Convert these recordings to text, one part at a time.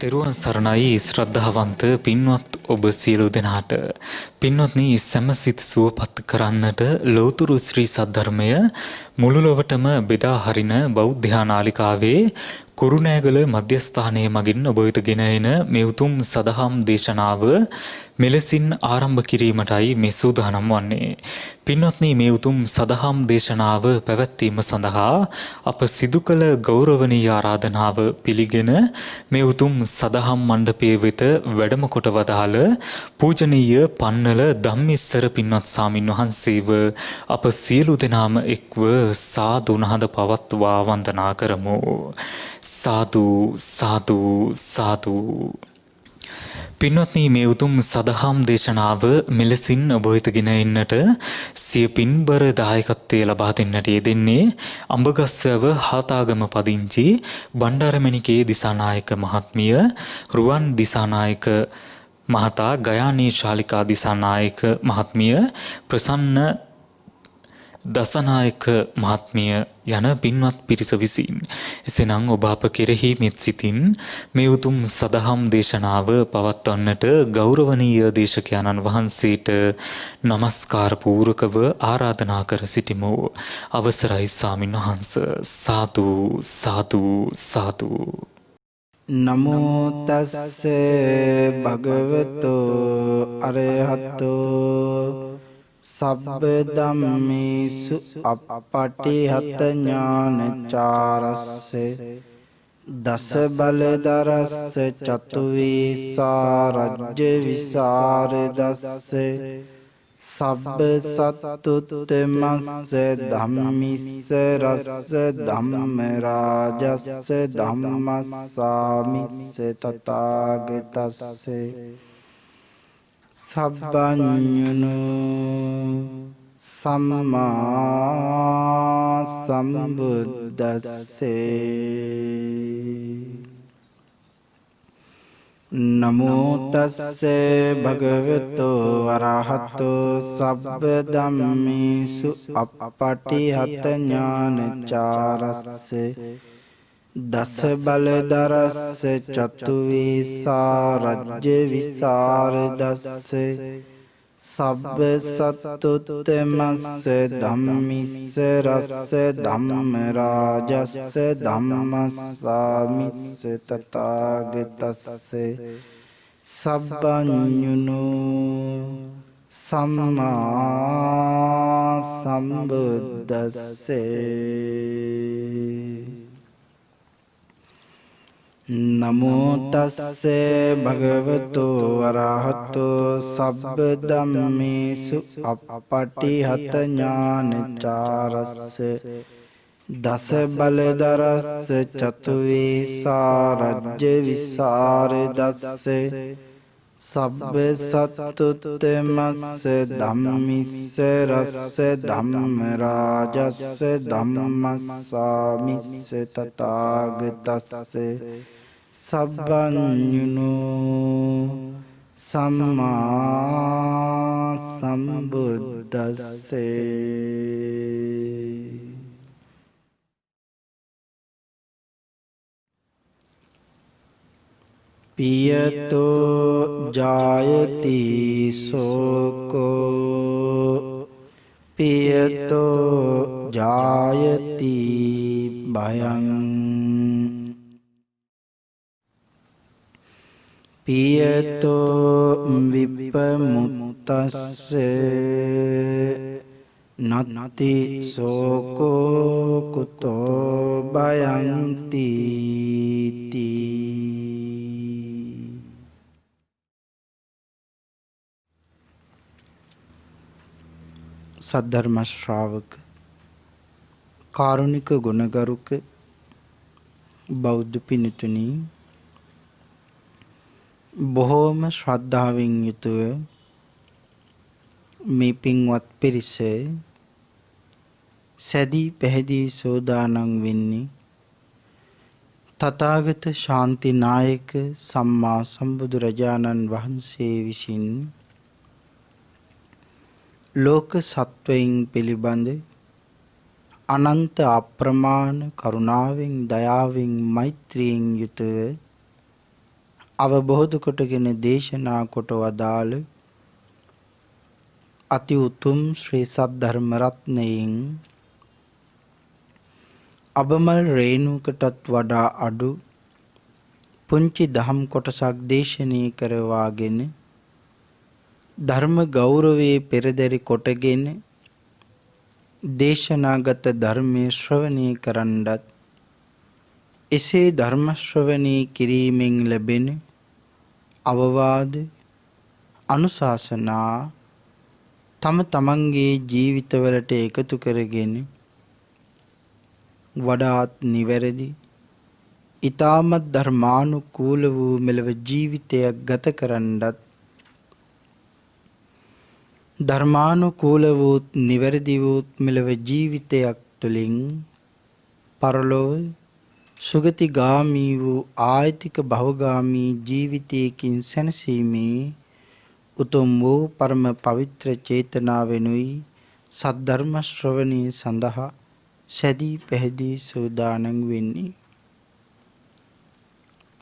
තෙරුවන් සරණයි ශ්‍රද්ධාවන්ත පින්වත් ඔබ සියලු දෙනාට. පින්වත්නි, සැමසිත සුවපත් කරන්නට ලෞතුරු ශ්‍රී සද්ධර්මය මුළු ලොවටම බෙදා හරින බෞද්ධ නාලිකාවේ කුරුණෑගල මධ්‍යස්ථානයේ මගින් ඔබ වෙත ගෙන එන මේ උතුම් සදහම් දේශනාව මෙලෙසින් ආරම්භ කිරීමටයි මේ සූදානම් වන්නේ. පින්වත්නි, මේ උතුම් සදහම් දේශනාව පැවැත්වීම සඳහා අප සිදු කළ ගෞරවනීය ආරාධනාව පිළිගෙන මේ උතුම් සදහම් මණ්ඩපයේ වෙත වැඩම කොට වදාළ පූජනීය පන්නල ධම්මිස්සර පින්වත් ස්වාමින් වහන්සේව අප සියලු දෙනාම එක්ව සාදු නහඳ පවත්වා වන්දනා කරමු. සාදු සාදු සාදු. පින්වත්නි, මේ උතුම් සදහම් දේශනාව මෙලෙසින් ඔබ වෙත ගෙන එන්නට සිය පින්බර දායකත්වය ලබා දෙන්නට යෙදෙන්නේ අඹගස්සව හාතාගම පදිංචි බණ්ඩාරමැණිකේ දිසානායක මහත්මිය, රුවන් දිසානායක මහතා, ගයානී ශාලිකා දිසානායක මහත්මිය, ප්‍රසන්න දසනායක මහත්මිය යන පින්වත් පිරිස විසින් එසේනම් ඔබ අප කෙරෙහි මෙත් සිතින් මේ උතුම් සදහම් දේශනාව පවත්වන්නට ගෞරවනීය දේශකයන්න් වහන්සේට নমස්කාර පූර්වකව ආරාධනා කර සිටිමු. අවසරයි ස්වාමින් වහන්සේ. සාදු සාදු සාදු. නමෝ තස්ස භගවතෝ අරහතෝ සබ්බ ධම්මේසු අප්පටිහත ඥානචාරස්ස දස බලදරස්ස චතු විසරජ්‍ය විසරදස්ස සබ්බ සත්තුත්තමස්ස ධම්මිස්ස රස්ස ධම්ම රාජස්ස ධම්මස්සාමිස්ස තථාගතස්ස සබ්බඤුනෝ සම්මා සම්බුද්දස්සේ. නමෝ තස්සේ භගවතෝ අරහතෝ සබ්බ ධම්මේසු අප්පටිහත ඥානචාරස්සේ දස බලදරස්ස චතු විසරජ්‍ය විසරදස්ස සබ්බ සත්තුත්තමස්ස ධම්මිස්ස රස්ස ධම්ම රාජස්ස ධම්මස්සාමිස්ස තථාගතස්ස සබ්බඤුනෝ සම්මා සම්බුද්දස්සේ. නමෝ තස්සේ භගවතෝ අරහතෝ සබ්බ ධම්මේසු අප්පටිහත ඥානචාරස්ස දස බලදරස්ස චතු විසරජ්‍ය විසරදස්ස සබ්බ සත්තුත්තමස්ස ධම්මිස්ස රස්ස ධම්ම රාජස්ස ධම්මස්සාමිස්ස තථාගතස්ස සබ්බඤුනෝ සම්මා සම්බුද්දස්සේ. පියතෝ ජායති සෝකෝ පියතෝ ජායති භයං පියතෝ විපමුත්තස්සේ නත්ති සෝකෝ කුතෝ භයං තීති. සද්ධර්ම ශ්‍රාවක කාරුණික ගුණගරුක බෞද්ධ පින්තුනි, බොහෝම ශ්‍රද්ධාවෙන් යුතුව මේ පින්වත් පිරිස සැදී පැහැදී සෝදානම් වෙන්නේ තථාගත ශාන්තිනායක සම්මා සම්බුදුරජාණන් වහන්සේ විසින් ලෝක සත්වයින් පිළිබඳ අනන්ත අප්‍රමාණ කරුණාවෙන් දයාවෙන් මෛත්‍රියෙන් යුතුව අවබෝධ කොටගෙන දේශනා කොට වදාළ අති උතුම් ශ්‍රී සද්ධර්ම රත්නයෙන් අබමල් රේණුකටත් වඩා අඩු පුංචි දහම් කොටසක් දේශනය කරවාගෙන ධර්ම ගෞරවයේ පෙරදරි කොටගෙන දේශනාගත ධර්මයේ ශ්‍රවණය කරන්නත් එසේ ධර්ම ශ්‍රවණය කිරීමෙන් ලැබෙන අවවාද අනුශාසනා තම තමන්ගේ ජීවිතවලට එකතු කරගෙන වඩාත් නිවැරදි ඊ타මත් ධර්මානුකූල වූ මෙලව ජීවිතයක් ගත කරන්නත් ධර්මානුකූල වූ නිවැරදි වූ මෙලව ජීවිතයක් තුළින් පරලොව සුගතිගාමී වූ ආයතික භවගාමී ජීවිතයකින් සැනසීමේ උතුම් වූ පරම පවිත්‍ර චේතනාවෙනුයි සද්ධර්ම ශ්‍රවණී සඳහා සැදී පැහැදී සූදානම් වෙන්නේ.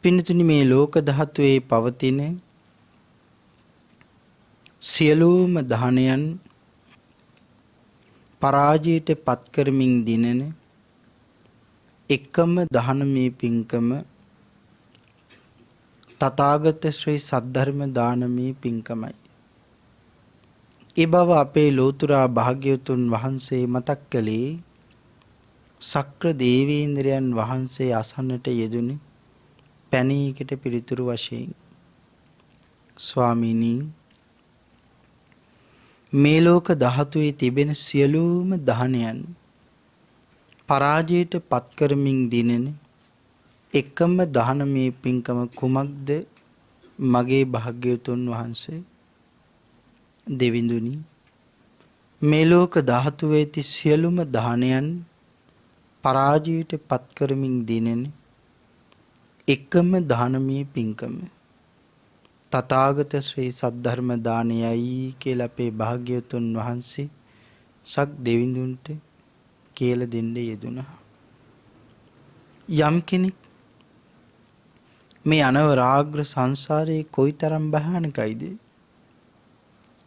පින්තුනි, මේ ලෝක ධාතුවේ පවතින සියලුම දහනයන් පරාජයට පත් කරමින් දිනන එකම දහනමේ පින්කම තථාගත ශ්‍රී සද්ධර්ම දානමේ පින්කමයි. ඒ බව අපේ ලෝතුරා භාග්‍යවතුන් වහන්සේ මතක් කළේ සක්‍ර දේවේන්ද්‍රයන් වහන්සේ අසන්නට යෙදුණි පැණීකට පිළිතුරු වශයෙන්. ස්වාමීනි, මේ ලෝක ධාතුවේ තිබෙන සියලුම දහනයන් පරාජයට පත් කරමින් දිනෙන එකම දහනමේ පින්කම කුමක්ද මගේ භාග්‍යවතුන් වහන්සේ? දෙවිඳුනි, මේ ලෝක ධාතුවේ ති සියලුම දහනයන් පරාජයට පත් කරමින් දිනෙන එකම දහනමේ පින්කම තථාගත ශ්‍රී සද්ධර්ම දානයයි කියලා අපේ භාග්‍යවතුන් වහන්සේ සක් දෙවිඳුන්ට කියලා දෙන්න යෙදුණා. යම් කෙනෙක් මේ අනවරාග්‍ර සංසාරයේ කොයිතරම් භයානකයිද?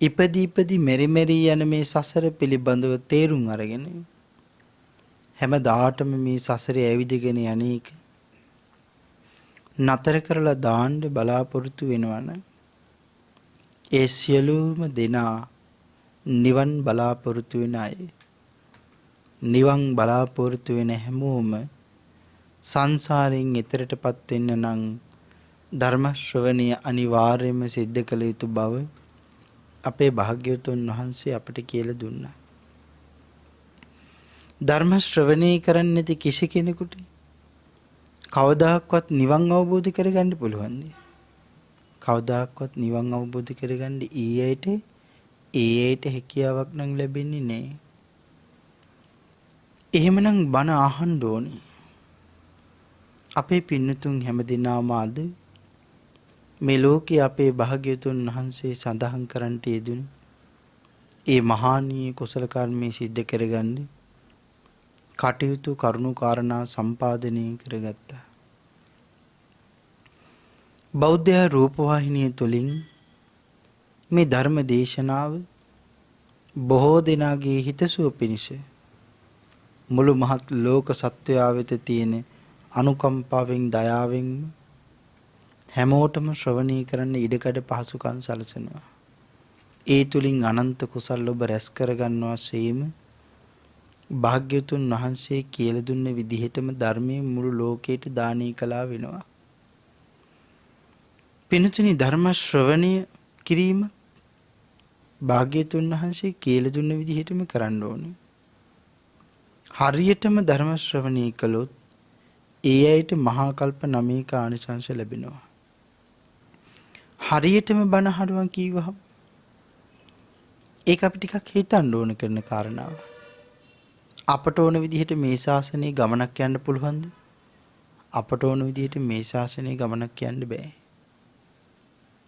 ඉපදී ඉපදී මෙරි මෙරි යන මේ සසර පිළිබඳව තේරුම් අරගෙන හැමදාටම මේ සසරේ ඇවිදගෙන යන්නේක නතර කරලා දාන්න බලාපොරොත්තු වෙනවන ඒ සියලුම දෙනා නිවන් බලාපොරොත්තු වෙන අය. නිවන් බලාපොරොත්තු වෙන හැමෝම සංසාරයෙන් එතරටපත් වෙන්න නම් ධර්ම ශ්‍රවණය අනිවාර්යයෙන්ම සිද්ධ කළ යුතු බව අපේ භාග්‍යවතුන් වහන්සේ අපට කියලා දුන්නා. ධර්ම ශ්‍රවණය කරන්නේ නැති කිසි කෙනෙකුට කවදාකවත් නිවන් අවබෝධ කරගන්න පුළුවන්ද? කවදාකවත් නිවන් අවබෝධ කරගන්න ඊයට හැකියාවක් නම් ලැබෙන්නේ නැහැ. එහෙමනම් බණ අහන්න ඕනේ. අපේ පින්නතුන් හැමදිනාම අද මේ ලෝකේ අපේ භාග්‍යවතුන් වහන්සේ සඳහන් කරන්නට යෙදුණු ඒ මහානීය කුසල කර්මයේ සිද්ධ කරගන්නේ කටයුතු කරුණු කාරණා සම්පාදනය කරගත්තා. බෞද්ධ රූපවාහිනිය තුලින් මේ ධර්ම දේශනාව බොහෝ දෙනාගේ හිතසුව පිණිස මුළු මහත් ලෝක සත්වයා වෙත තියෙන අනුකම්පාවෙන් දයාවෙන් හැමෝටම ශ්‍රවණය කරන්න ඉඩකඩ පහසුකම් සැලසෙනවා. ඒ තුලින් අනන්ත කුසල් ඔබ රැස් කරගන්නවා සේම භාග්‍යවතුන් වහන්සේ කියලා දුන්න විදිහටම ධර්මයේ මුළු ලෝකයට දානය කළා වෙනවා. පින්තුනි, ධර්ම ශ්‍රවණය කිරීම භාග්‍යවතුන් වහන්සේ කියලා දුන්න විදිහටම කරන්න ඕනේ. හරියටම ධර්ම ශ්‍රවණය කළොත් ඒ අයට මහා කල්ප 9ක ආනිසංස ලැබෙනවා. හරියටම බණ අහනවා කියවහම ඒක අපි ටිකක් හිතන්න ඕන කරන කාරණාව. අපට ඕන විදිහට මේ ශාසනයේ ගමනක් යන්න පුළුවන්ද? අපට ඕන විදිහට මේ ශාසනයේ ගමනක් යන්න බෑ.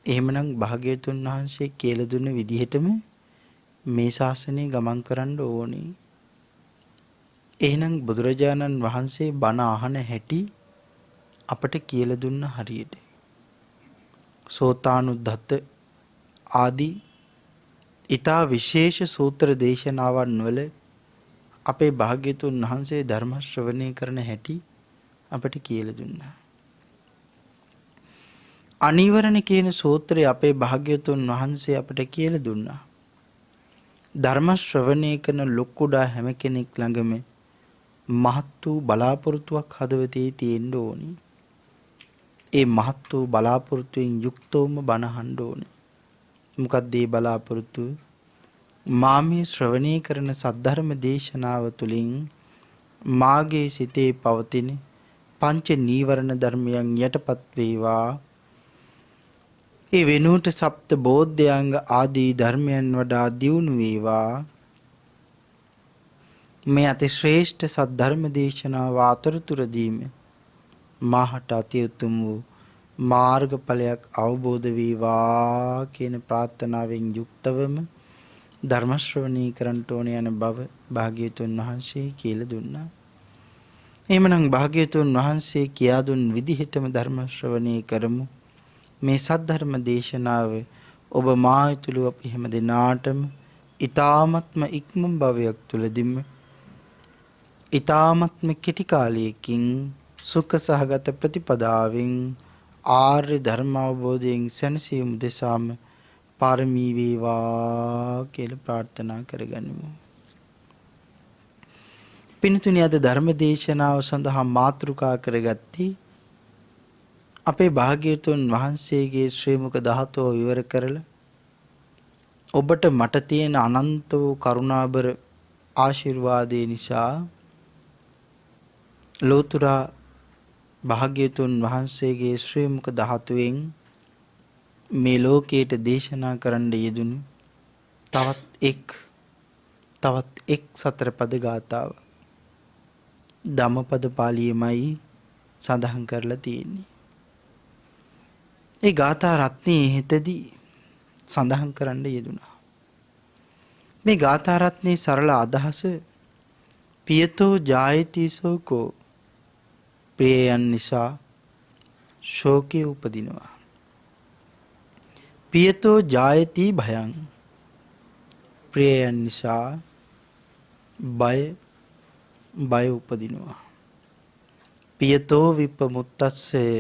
එහෙමනම් භාග්‍යවතුන් වහන්සේ කියලා දුන්න විදිහටම මේ ශාසනයේ ගමන් කරන්න ඕනේ. එහෙනම් බුදුරජාණන් වහන්සේ බණ අහන හැටි අපට කියලා දුන්න හරියට. සෝතානුද්දත ආදී ඊතා විශේෂ සූත්‍ර දේශනාවන් වල අපේ භාග්‍යතුන් වහන්සේ ධර්ම ශ්‍රවණය කරන හැටි අපට කියලා දුන්නා. අනිවරණ කියන සූත්‍රය අපේ භාග්‍යතුන් වහන්සේ අපට කියලා දුන්නා. ධර්ම ශ්‍රවණය කරන ලොකුඩා හැම කෙනෙක් ළඟම මහත් වූ බලාපොරොත්තුවක් හදවතේ තියෙන්න ඕනි. ඒ මහත් වූ බලාපොරොත්තුවෙන් යුක්තවම බණ අහන්න ඕනේ. මොකක්ද මේ බලාපොරොත්තුව? මා මේ ශ්‍රවණය කරන සද්ධර්ම දේශනාව තුළින් මාගේ සිතේ පවතින පංච නීවරණ ධර්මයන් යටපත් වේවා. ඒ වෙනුවට සප්ත බෝධ්‍යංග ආදී ධර්මයන් වඩා දියුණු වේවා. මේ අතිශ්‍රේෂ්ඨ සද්ධර්ම දේශනාව අතරතුරදීම මාහට අති උතුම් වූ මාර්ගඵලයක් අවබෝධ වේවා කියන ප්‍රාර්ථනාවෙන් යුක්තවම ධර්ම ශ්‍රවණී කරන්ට ඕන යන බව භාග්‍යතුන් වහන්සේ කියලා දුන්නා. එහෙමනම් භාග්‍යතුන් වහන්සේ කියා දුන් විදිහටම ධර්ම ශ්‍රවණී කරමු. මේ සද්ධර්ම දේශනාව ඔබ මායතුළු අපි හැම දිනාටම ඊ타ත්ම ඉක්මන් භවයක් තුලදීම ඊ타ත්ම කෙටි කාලයකින් සුඛ සහගත ප්‍රතිපදාවෙන් ආර්ය ධර්ම අවබෝධයෙන් සැනසීම දෙසාම පාරමී වේවා කියලා ප්‍රාර්ථනා කරගනිමු. පින්තුනි, අද ධර්ම දේශනාව සඳහා මාතෘකා කරගත්තී අපේ භාග්‍යවතුන් වහන්සේගේ ශ්‍රී මුඛ ධාතුව විවර කරලා ඔබට මට තියෙන අනන්ත වූ කරුණාබර ආශිර්වාදේ නිසා ලෝතුරා භාග්‍යවතුන් වහන්සේගේ ශ්‍රී මුඛ ධාතුවෙන් මේ ලෝකයට දේශනා කරන්න යෙදුණු තවත් එක් සතර පද ගාථාව ධම්මපද පාළියේමයි සඳහන් කරලා තියෙන්නේ. ඒ ගාථා රත්නයේ හිතදී සඳහන් කරන්න යෙදුණා. මේ ගාථා රත්නයේ සරල අදහස පියතෝ ජායති සෝකෝ, ප්‍රියයන් නිසා ශෝකය උපදිනවා. පියතෝ ජායති භයං, ප්‍රියයන් නිසා බය උපදිනවා. පියතෝ විපමුත්තස්සේ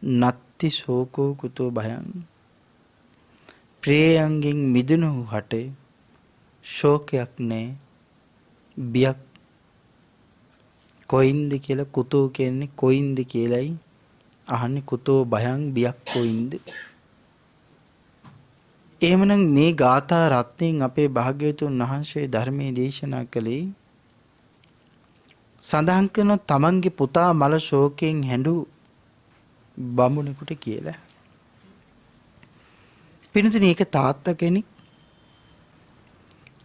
නත්ති ශෝකෝ කුතෝ භයං, ප්‍රියයන්ගෙන් මිදුණු හට ශෝකයක් නැහැ, බියක් කොයින්ද කියලා කුතෝ කියන්නේ කොයින්ද කියලයි අහන්නේ. කුතෝ භයං, බියක් කොයින්ද? එහෙමනම් මේ ගාථා රත්නයෙන් අපේ භාග්‍යවතුන් වහන්සේ ධර්මයේ දේශනා කළේ සඳහන් කරන තමන්ගේ පුතා මල ශෝකයෙන් හැඬු බමුණෙකුට කියලා. පින්තුනි, ඒක තාත්තා කෙනෙක්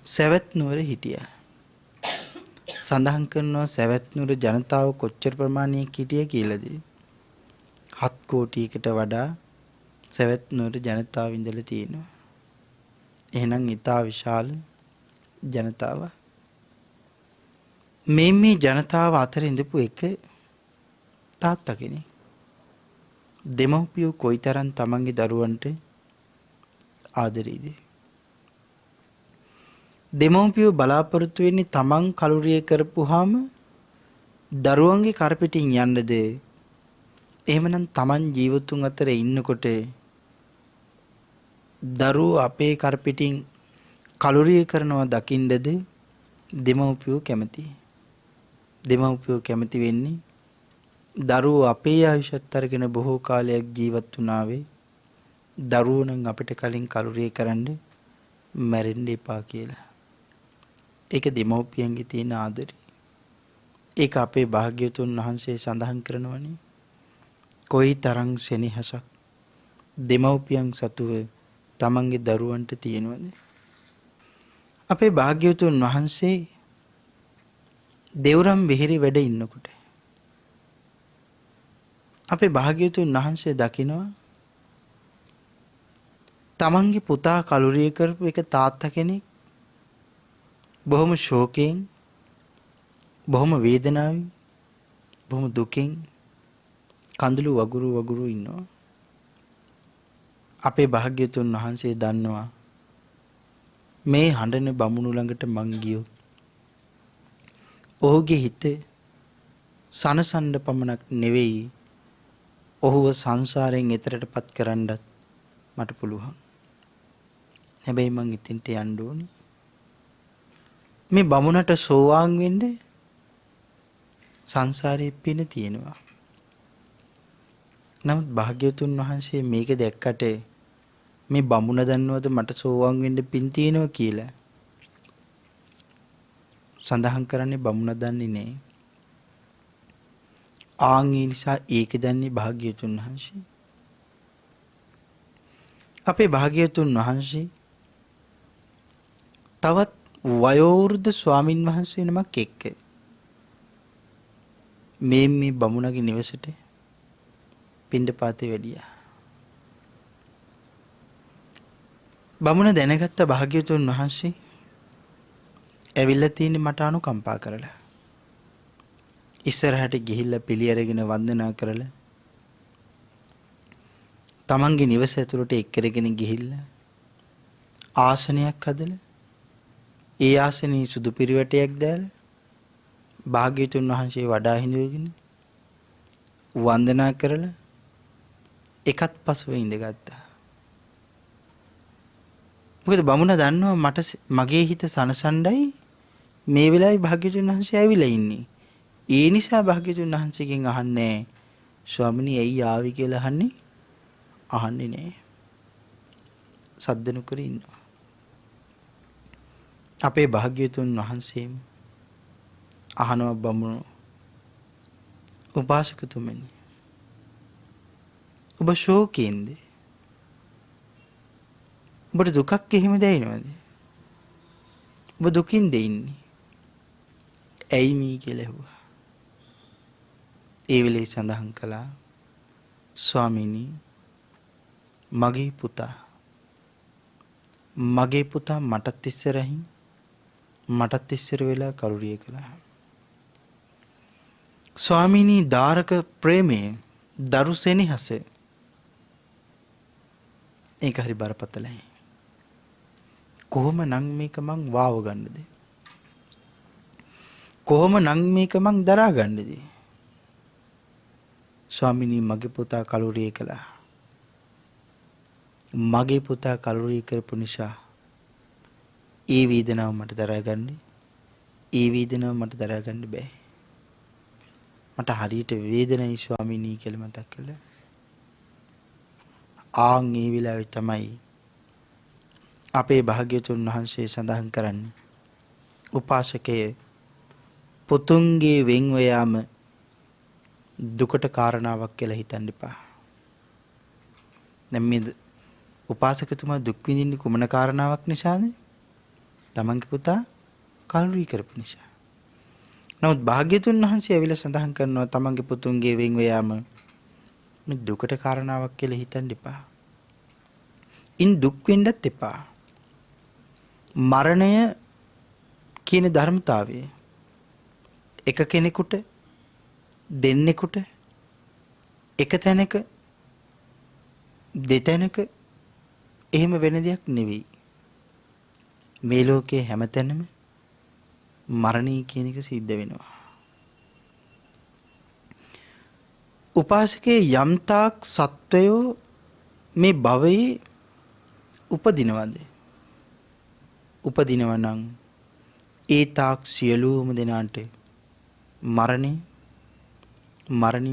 සවැත් නුවර හිටියා. සඳහන් කරනවා සවැත් නුවර ජනතාව කොච්චර ප්‍රමාණයක් හිටිය කියලාද? 7 කෝටියකට වඩා සවැත් නුවර ජනතාව ඉඳලා තියෙනවා. එහෙනම් ඊටා විශාල ජනතාවක්. මේ ජනතාව අතර ඉඳපු එක තාත්තා කෙනෙක්. දෙමව්පියෝ කොයිතරම් තමන්ගේ දරුවන්ට ආදරේද? දෙමව්පියෝ බලාපොරොත්තු වෙන්නේ තමන් කලුරිය කරපුවාම දරුවන්ගේ කරපිටින් යන්නද? එහෙමනම් තමන් ජීවතුන් අතර ඉන්නකොට දරුවෝ අපේ කරපිටින් කලුරිය කරනවා දකින්නද දෙමව්පියෝ කැමති? දෙමව්පියෝ කැමති වෙන්නේ දරුවෝ අපේ ආයුෂත් අරගෙන බොහෝ කාලයක් ජීවත් වුණාවේ දරුවෝ නම් අපිට කලින් කලුරිය කරන්න මැරෙන්න එපා කියලා. ඒක දෙමව්පියන්ගේ තියෙන ආදරය. ඒක අපේ භාග්‍යවතුන් වහන්සේ සඳහන් කරනවනේ. කොයි තරම් සෙනෙහසක් දෙමව්පියන් සතුව තමන්ගේ දරුවන්ට තියෙනවද? අපේ භාග්‍යවතුන් වහන්සේ දෙව්රම් විහිරි වැඩ ඉන්නකොට අපේ භාග්‍යවතුන් වහන්සේ දකිනවා තමන්ගේ පුතා කලුරිය කරපු එක තාත්තා කෙනෙක් බොහොම ශෝකයෙන්, බොහොම වේදනාවෙන්, බොහොම දුකින් කඳුළු වගුරු ඉන්නවා. අපේ භාග්‍යතුන් වහන්සේ දන්නවා මේ හඬන බමුණු ළඟට මං ගියොත් ඔහුගේ හිතේ සනසන්න පමණක් නෙවෙයි ඔහුව සංසාරයෙන් එතරටපත් කරන්නත් මට පුළුවන්. හැබැයි මං ඉතින්ට යන්න ඕනේ. මේ බමුණට සෝවාන් වෙන්න සංසාරේ පින තියෙනවා. නමුත් භාග්‍යවතුන් වහන්සේ මේක දැක්කට මේ බමුණ දන්නවද මට සෝවාන් වෙන්න පින් තියෙනවා කියලා? සඳහන් කරන්නේ බමුණ දන්නේ නැහැ. ආන් ඒ නිසා ඒක දන්නේ භාග්‍යවතුන් වහන්සේ. අපේ භාග්‍යවතුන් වහන්සේ තවත් වයෝවෘද්ධ ස්වාමින් වහන්සේ නමක් එක්ක මේ බමුණගේ නිවසට පිණ්ඩපාතේ වැඩියා. බමුණ දැනගත්ත භාග්‍යවතුන් වහන්සේ ඇවිල්ලා තියෙන්නේ මට අනුකම්පා කරලා. ඉස්සරහට ගිහිල්ලා පිළි අරගෙන වන්දනා කරලා තමන්ගේ නිවස ඇතුළට එක්කරගෙන ගිහිල්ලා ආසනයක් හදලා ඒ ආසනයේ සුදු පිරිවැටයක් දාලා භාග්‍යවතුන් වහන්සේ වඩා හිඳවගෙන වන්දනා කරලා එකත් පසුව ඉඳගත්තා. මොකද බමුණ දන්නවා මට මගේ හිත සනසණ්ඩයි මේ වෙලාවේ භාග්‍යවතුන් වහන්සේ ඇවිල්ලා ඉන්නේ. ඒ නිසා භාග්‍යවතුන් වහන්සේගෙන් අහන්නේ ස්වාමිනී ඇයි ආවි කියලා අහන්නේ නෑ. සද්ද නොකර ඉන්නවා. අපේ භාග්‍යවතුන් වහන්සේම අහනවා බමුණු උපාසකතුමනි ඔබ ශෝකයෙන්ද? ඔබට දුකක් එහෙම දැනෙනවද? ඔබ දුකින්ද ඉන්නේ? ඇයි මේ කියලා ඇහුවා. ඒ වෙලේ සඳහන් කළා ස්වාමීනි මගේ පුතා මටත් ඉස්සර වෙලා කලුරිය කළා. ස්වාමීනි දාරක ප්‍රේමයේ දරු සෙනෙහස ඒක හරි බරපතලයි. කොහොම නම් මේක මං වාව ගන්නද? කොහොම නම් මේක මං දරා ගන්නද? ස්වාමීනි මගේ පුතා කලුරිය කළා. මගේ පුතා කලුරිය කරපු නිසා ඒ වේදනාව මට දරා ගන්න බෑ. මට හරියට වේදනයි ස්වාමීනි කියලා මතක් කළා. ආන් ඒ වෙලාවේ තමයි අපේ භාග්‍යවතුන් වහන්සේ සඳහන් කරන්නේ උපාසකයේ පුතුන්ගේ වෙන්ව යාම දුකට කාරණාවක් කියලා හිතන්න එපා. දැන් මේ උපාසකතුමා දුක් විඳින්නේ කුමන කාරණාවක් නිසාද? තමන්ගේ පුතා කලුරී කරපු නිසා. නමුත් භාග්‍යතුන් වහන්සේ ඇවිල්ලා සඳහන් කරනවා තමන්ගේ පුතුන්ගේ වෙන්ව යාම මේ දුකට කාරණාවක් කියලා හිතන්න එපා. ඉන් දුක් වෙන්නත් එපා. මරණය කියන ධර්මතාවය එක කෙනෙකුට දෙන්නෙකුට එක තැනක දෙතැනක එහෙම වෙන දෙයක් නෙවෙයි. මේ ලෝකයේ හැමතැනම මරණය කියන එක සිද්ධ වෙනවා. උපාසකේ යම්තාක් සත්වයෝ මේ භවයේ උපදිනවද? උපදිනවා නම් ඒ තාක් සියලුම දෙනාට මරණය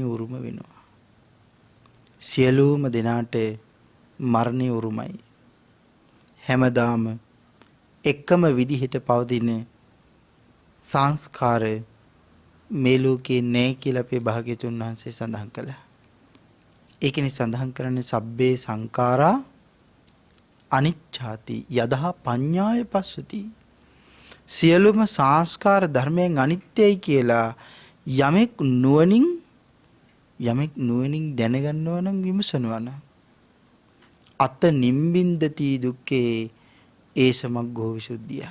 උරුම වෙනවා. සියලුම දෙනාට මරණය උරුමයි. හැමදාම එකම විදිහට පවතින සංස්කාර මේ ලෝකේ නැහැ කියලා අපේ භාග්‍යතුන් වහන්සේ සඳහන් කළා. ඒකනේ සඳහන් කරන්නේ සබ්බේ සංඛාරා අනිච්ඡාති යදා පඤ්ඤාය පස්සති. සියලුම සංස්කාර ධර්මයන් අනිත්‍යයි කියලා යමෙක් නුවණින් දැනගන්නවා නම් විමසනවා නම් අත නිම්බින්දති දුක්ඛේ ඒ සමග්ගෝ විසුද්ධිය.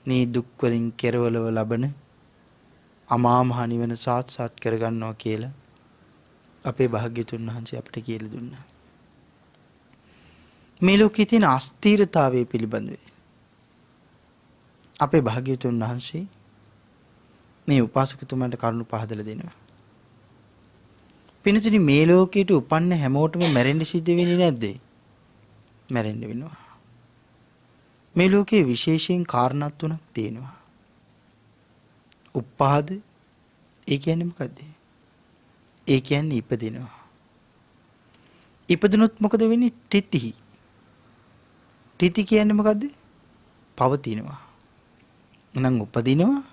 මේ දුක් වලින් කෙරවලව ලබන අමා මහ නිවන සාක්ෂාත් කරගන්නවා කියලා අපේ භාග්‍යතුන් වහන්සේ අපිට කියලා දුන්නා. මේ ලෝකයේ තියෙන අස්ථිරතාවය පිළිබඳව අපේ භාග්‍යවතුන් වහන්සේ මේ උපාසකතුමන්ට කරුණු පහදලා දෙනවා. පින්තුනි මේ ලෝකයට උපන්න හැමෝටම මැරෙන්න සිද්ධ වෙන්නේ නැද්ද? මැරෙන්න වෙනවා. මේ ලෝකයේ විශේෂයෙන් කාරණා තුනක් තියෙනවා. උපාද ඒ කියන්නේ මොකද්ද? ඒ කියන්නේ ඉපදිනවා. ඉපදුනොත් මොකද වෙන්නේ? තිතිහි. තිති කියන්නේ මොකද්ද? පවතිනවා. එහෙනම් උපදිනවා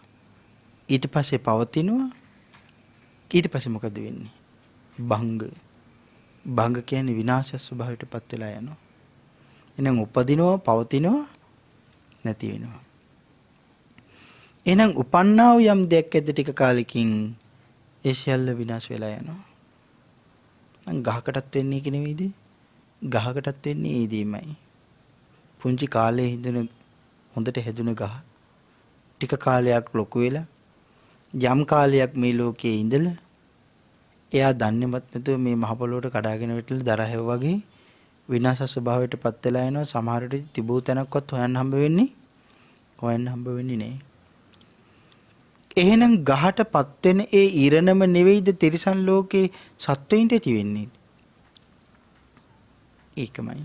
ඊට පස්සේ පවතිනවා ඊට පස්සේ මොකද වෙන්නේ? භංග. භංග කියන්නේ විනාශ ස්වභාවයට පත් වෙලා යනවා. එහෙනම් උපදිනවා පවතිනවා නැති වෙනවා. එහෙනම් උපන්නා වූ යම් දෙයක් ඇද්ද ටික කාලෙකින් ඒ සියල්ල විනාශ වෙලා යනවා. නම් ගහකටත් වෙන්නේ කි නෙවෙයිද? ගහකටත් වෙන්නේ ඒ දෙයමයි. පුංචි කාලේ හිඳන හොඳට හැදුන ගහ ටික කාලයක් ලොකු වෙලා යම් කාලයක් මේ ලෝකයේ ඉඳලා එයා දන්නේවත් නැතුව මේ මහ පොළොවට කඩාගෙන වැටලා දරහැව වගේ විනාශ ස්වභාවයට පත් වෙලා යනවා. සමහර විට තිබූ තැනක්වත් හොයන්න හම්බ වෙන්නේ නෑ. එහෙනම් ගහටපත් වෙන ඒ ඉරණම නෙවෙයිද තිරිසන් ලෝකේ සත්වයින්ට ඇති වෙන්නේ? ඒකමයි.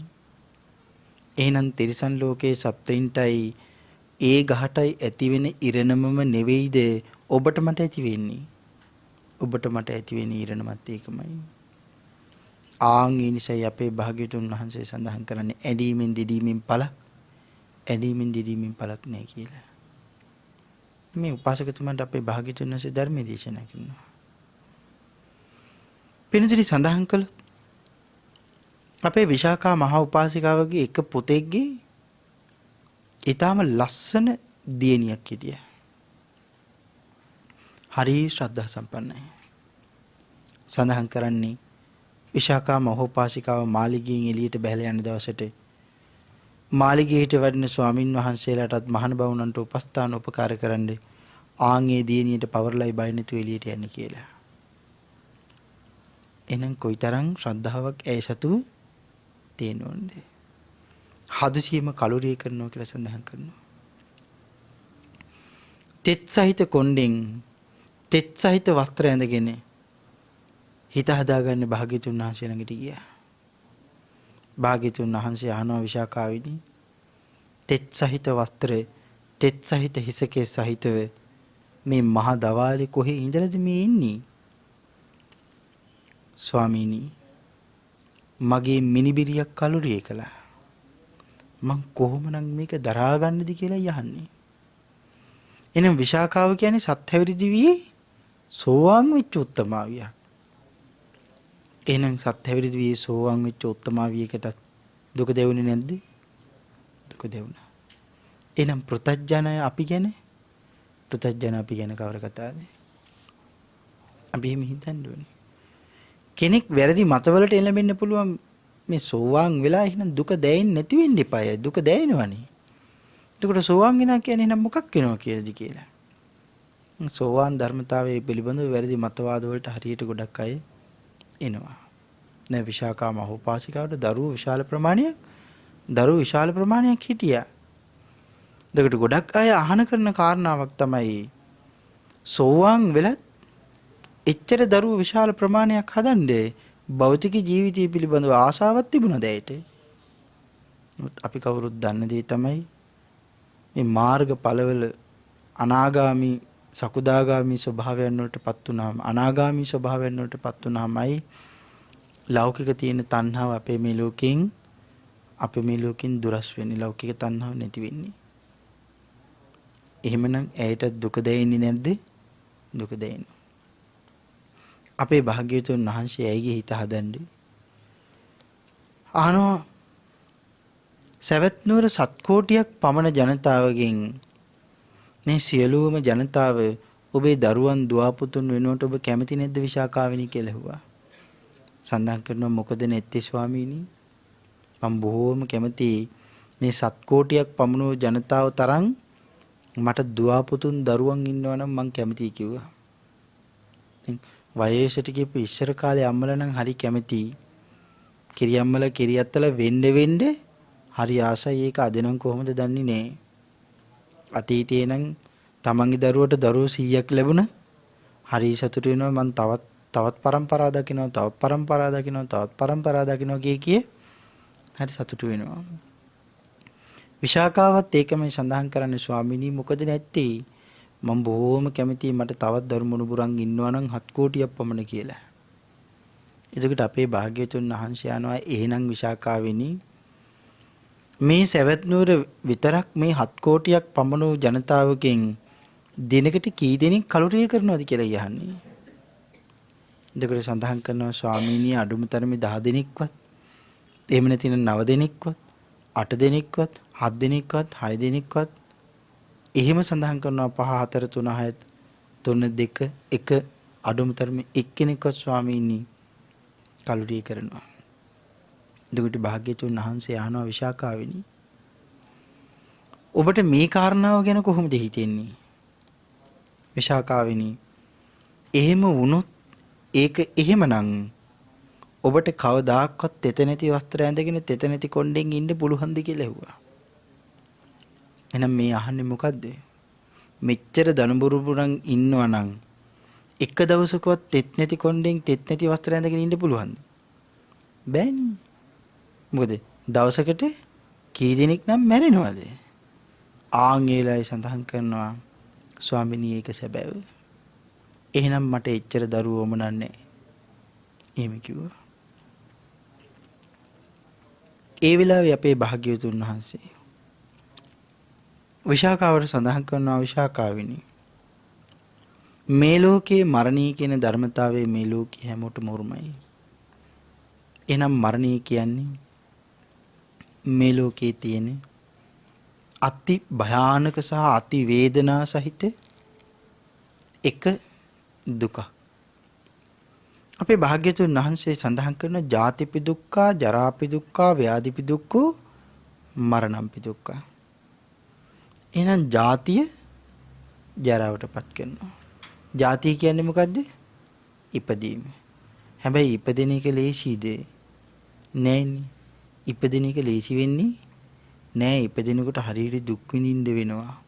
එහෙනම් තිරිසන් ලෝකේ සත්වයින්ටයි ඒ ගහටයි ඇති වෙන ඉරණමම නෙවෙයිද ඔබට මට ඇති වෙන්නේ? ඔබට මට ඇති වෙන ඉරණමත් ඒකමයි. ආන් ඒ නිසායි අපේ භාග්‍යවතුන් වහන්සේ සඳහන් කරන්නේ ඇඩීමෙන් දිදීමෙන් පළක්, ඇඩීමෙන් දිදීමෙන් පළක් නෑ කියලා. මේ උපාසකතුමන්ට අපේ භාග්‍යවතුන් වහන්සේ ධර්මයේ දේශනා කරනවා. පින්තුනි සඳහන් කළොත් අපේ විශාඛා මහ උපාසිකාවගේ එක පුතෙක්ගේ ඊටාම ලස්සන දියණියක් හිටියා. හරි ශ්‍රද්ධා සම්පන්නයි. සඳහන් කරන්නේ විශාඛා මහ උපාසිකාව මාළිගයෙන් එළියට බැහැලා යන දවසට මාළිගයට වැඩෙන ස්වාමින් වහන්සේලාටත් මහාන බවුණන්ට උපස්ථාන උපකාර කරන්න ආන්ගේ දියණියට පවර්ලයි බය නැතුව එළියට යන්නේ කියලා. එහෙනම් කොයිතරම් ශ්‍රද්ධාවක් ඇය සතු තියෙන්න ඕනද? හදිසියෙම කලුරිය කරනවා කියලා සඳහන් කරනවා. තෙත් සහිත කොණ්ඩෙන් තෙත් සහිත වස්ත්‍ර ඇඳගෙන හිත හදාගන්න භාග්‍යතුන් වහන්සේ ළඟට ගියා. භාග්‍යතුන් වහන්සේ අහනවා විශාඛාවිනි තෙත් සහිත වස්ත්‍ර තෙත් සහිත හිසකේ සහිතව මේ මහ දවාලේ කොහේ ඉඳලාද මේ ඉන්නේ? ස්වාමීනි මගේ මිනිබිරියක් කලුරිය කළා. මං කොහොමනම් මේක දරා ගන්නද කියලා යහන්නේ. එහෙනම් විශාඛාව කියන්නේ සත්‍යවිරි දිවියේ සෝවාන් වෙච්ච උත්තමාවියක්. එහෙනම් සත්‍යවිරි දිවියේ සෝවාන් වෙච්ච උත්තමාවියකට දුක දෙවුනේ නැද්ද? දුක දෙවුණා. එහෙනම් පෘතජ්ජනය අපි ගැන කවර කතාවද? අපි එහෙම හිතන්න ඕනේ. කෙනෙක් වැරදි මතවලට එළඹෙන්න පුළුවන්. මේ සෝවාන් වෙලා එහෙනම් දුක දැනෙන්නේ නැති වෙන්න එපායි. දුක දැනෙනවනේ. එතකොට සෝවාන් වෙනා කියන්නේ එහෙනම් මොකක් වෙනව කියලාද කියලා. සෝවාන් ධර්මතාවයේ පිළිබඳව වැරදි මතවාද වලට හරියට ගොඩක් අය එනවා. දැන් විශාඛා මහෝපාසිකාවට දරුවෝ විශාල ප්‍රමාණයක් හිටියා. එතකොට ගොඩක් අය අහන කරන කාරණාවක් තමයි සෝවාන් වෙලත් එච්චර දරුවෝ විශාල ප්‍රමාණයක් හදන්නේ භෞතික ජීවිතය පිළිබඳව ආශාවක් තිබුණාද ඇයට? අපි කවුරුත් දන්න දේ තමයි මේ මාර්ග ඵලවල අනාගාමි සකුදාගාමි ස්වභාවයන් වලටපත් වුණාම අනාගාමි ස්වභාවයන් වලටපත් වුණාමයි ලෞකික තියෙන තණ්හාව අපේ මේ ලෝකෙන් දුරස් වෙන්නේ. ලෞකික තණ්හාව නැති වෙන්නේ. එහෙමනම් ඇයට දුක දැනෙන්නේ නැද්ද? දුක දැනෙනවා. අපේ භාග්‍යවතුන් වහන්සේ ඇයිගේ හිත හදන්නේ? අහනවා සවැත් නුවර සත්කෝටියක් පමණ ජනතාවගෙන් මේ සියලුම ජනතාව ඔබේ දරුවන් දුවපුතුන් වෙනුවට ඔබ කැමති නැද්ද විශාඛාවිනි කියලා ඇහුවා. සඳහන් කරනවා මොකද නැත්තේ ස්වාමීනි? මම බොහෝම කැමතියි මේ සත්කෝටියක් පමණ ජනතාව තරම් මට දුවපුතුන් දරුවන් ඉන්නවා නම් මම කැමතියි කිව්වා. වයසට ගිහපු ඉස්සර කාලේ අම්මලා නම් හරි කැමතියි. කිරියම්මලා කිරියත්තලා වෙන්න හරි ආසයි ඒක අදනම් කොහොමද දන්නේ නෑ. අතීතේ නම් තමන්ගේ දරුවට දරුවෝ 100ක් ලැබුණා. හරි සතුටු වෙනවා මං තවත් පරම්පරා දකින්නවා තවත් පරම්පරා දකින්නවා තවත් පරම්පරා දකින්නවා කිය හරි සතුටු වෙනවා. විශාකාවත් ඒකම සඳහන් කරන්නේ ස්වාමිනී මොකද නැත්තේ මම බොහොම කැමතියි මට තවත් දරු මුණුබුරන් ඉන්නවා නම් 7 කෝටියක් පමණ කියලා. එතකොට අපේ භාග්‍යවතුන් වහන්සේ යනවා එහෙනම් විශාකාවෙනි මේ සවැත් නුවර විතරක් මේ 7 කෝටියක් පමණ වූ ජනතාවගෙන් දිනකට කී දෙනෙක් කලුරිය කරනවද කියලා යහන්නේ. එතකොට සඳහන් කරනවා ස්වාමීනි අඩුම තරමේ 10 දෙනෙක්වත් එහෙම නැතිනම් 9 දෙනෙක්වත් 8 දෙනෙක්වත් 7 දෙනෙක්වත් 6 දෙනෙක්වත් එහෙම සඳහන් කරනවා 5 4 3 6 3 2 1 අඩුම තරමේ එක්කෙනෙක්වත් ස්වාමීනි කලුරිය කරනවා. එතකොට භාග්‍යතුන් වහන්සේ අහනවා විශාකාවෙනි ඔබට මේ කාරණාව ගැන කොහොමද හිතෙන්නේ? විශාකාවෙනි එහෙම වුණොත් ඒක එහෙමනම් ඔබට කවදාක්වත් තෙත නැති වස්ත්‍ර ඇඳගෙන තෙත නැති කොණ්ඩෙන් ඉන්න පුළුවන්ද කියලා ඇහුවා. එහෙනම් මේ අහන්නේ මොකද්ද? මෙච්චර දනුබුරුබුරන් ඉන්නවා නම් එක දවසකවත් තෙත් නැති කොණ්ඩෙන් තෙත් නැති වස්ත්‍ර ඇඳගෙන ඉන්න පුළුවන්ද? බෑනේ. මොකද දවසකට කී දෙනෙක් නම් මැරෙනවද? ආංගේලයි සඳහන් කරනවා ස්වාමිනී ඒක සැබෑව. එහෙනම් මට එච්චර දරුවෝ මොනන්නේ. එහෙම කිව්වා. ඒ වෙලාවේ අපේ භාග්‍යවතුන් වහන්සේ විශාකාවට සඳහන් කරනවා විශාකාවිනි මේ ලෝකයේ මරණී කියන ධර්මතාවය මේ ලෝකයේ හැමෝටම උරුමයි. එහෙනම් මරණී කියන්නේ මේ ලෝකයේ තියෙන අති භයානක සහ අති වේදනා සහිත එක දුක. අපේ භාග්‍යතුන් වහන්සේ සඳහන් කරන ජාතිපි දුක්ඛා ජරාපි දුක්ඛා ව්‍යාධිපි දුක්ඛෝ මරණම්පි දුක්ඛා. එහෙනම් ජාතිය ජරාවටපත් කරනවා. ජාතිය කියන්නේ මොකද්ද? ඉපදීම. හැබැයි ඉපදෙන එක ලේසිද? නෑනේ. ඉපදෙන එක ලේසි වෙන්නේ නෑ. ඉපදෙනකොට හරියට දුක් විඳින්න වෙනවා.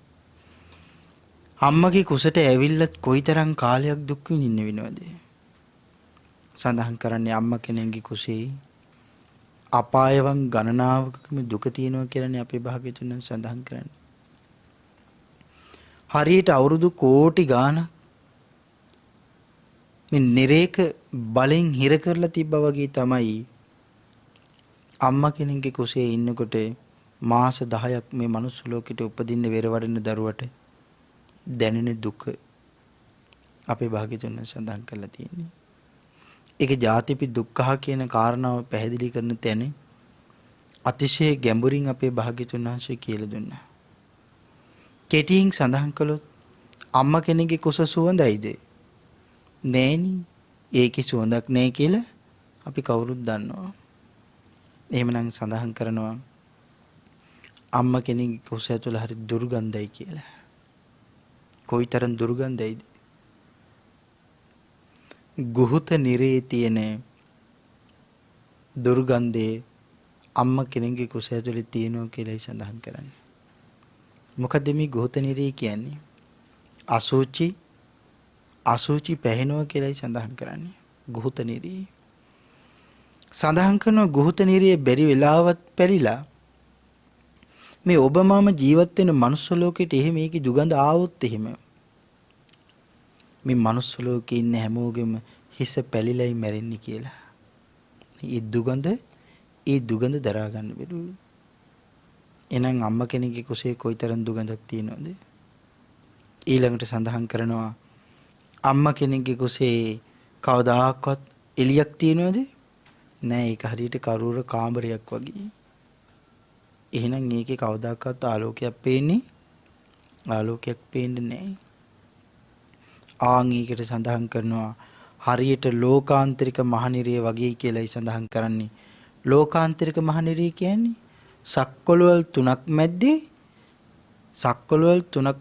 අම්මගේ කුසට ඇවිල්ලත් කොයිතරම් කාලයක් දුක් විඳින්න වෙනවද? සඳහන් කරන්නේ අම්මා කෙනෙක්ගේ කුසේ අපායවන් ගණනාවකම දුක තියෙනවා කියලානේ අපේ භාග්‍යතුන් සඳහන් කරන්නේ. හරියට අවුරුදු කෝටි ගාණක් මේ නිරේක බලෙන් හිර කරලා තිබ්බා වගේ තමයි අම්මා කෙනෙක්ගේ කුසේ ඉන්නකොට මාස 10ක් මේ මනුස්ස ලෝකෙට උපදින්න වෙරවඩන දරුවට දැනෙන දුක අපේ භාග්‍යතුන් සඳහන් කරලා තියෙන්නේ. ඒක ජාතිපි දුක්ඛහ කියන කාරණාව පැහැදිලි කරන තැන අතිශය ගැඹුරින් අපේ භාග්‍යතුන් වහන්සේ කියලා දුන්නා. කෙටියෙන් සඳහන් කළොත් අම්මා කෙනෙක්ගේ කුස සුවඳයිද? නෑනේ. ඒකේ සුවඳක් නෑ කියලා අපි කවුරුත් දන්නවා. එහෙමනම් සඳහන් කරනවා අම්මා කෙනෙක්ගේ කුස ඇතුළ හරි දුර්ගන්ධයි කියලා. කොයිතරම් දුර්ගන්ධයිද? ගුහුත නිරේ තියෙන දුර්ගන්ධේ අම්මා කෙනෙක්ගේ කුස ඇතුලේ තියෙනවා කියලා සඳහන් කරන්නේ. මොකද මේ ගුහුත නිරේ කියන්නේ? අසුචි පැහැෙනවා කියලා සඳහන් කරන්නේ. ගුහුත නිරේ. සඳහන් කරන ගුහුත නිරේ බැරි වෙලාවත් පැරිලා මේ ඔබ මම ජීවත් වෙන මනුස්ස ලෝකෙට එහෙම ඒකේ දුගඳ ආවොත් එහෙම මේ මනුස්ස ලෝකේ ඉන්න හැමෝගෙම හිස පැලිලයි මැරෙන්නේ කියලා. ඒ දුගඳ දරා ගන්න බැරුව. එහෙනම් අම්මා කෙනෙක්ගේ කුසේ කොයිතරම් දුගඳක් තියෙනවද? ඊළඟට සඳහන් කරනවා අම්මා කෙනෙක්ගේ කුසේ කවදාකවත් එළියක් තියෙනවද? නෑ. ඒක හරියට කරුවර කාමරයක් වගේ. එහෙනම් ඒකේ කවදාකවත් ආලෝකයක් පේන්නේ නෑ. ආංගිකට සඳහන් කරනවා හරියට ලෝකාන්තරික මහනිරිය වගේ කියලායි සඳහන් කරන්නේ. ලෝකාන්තරික මහනිරිය කියන්නේ සක්වලවල් තුනක්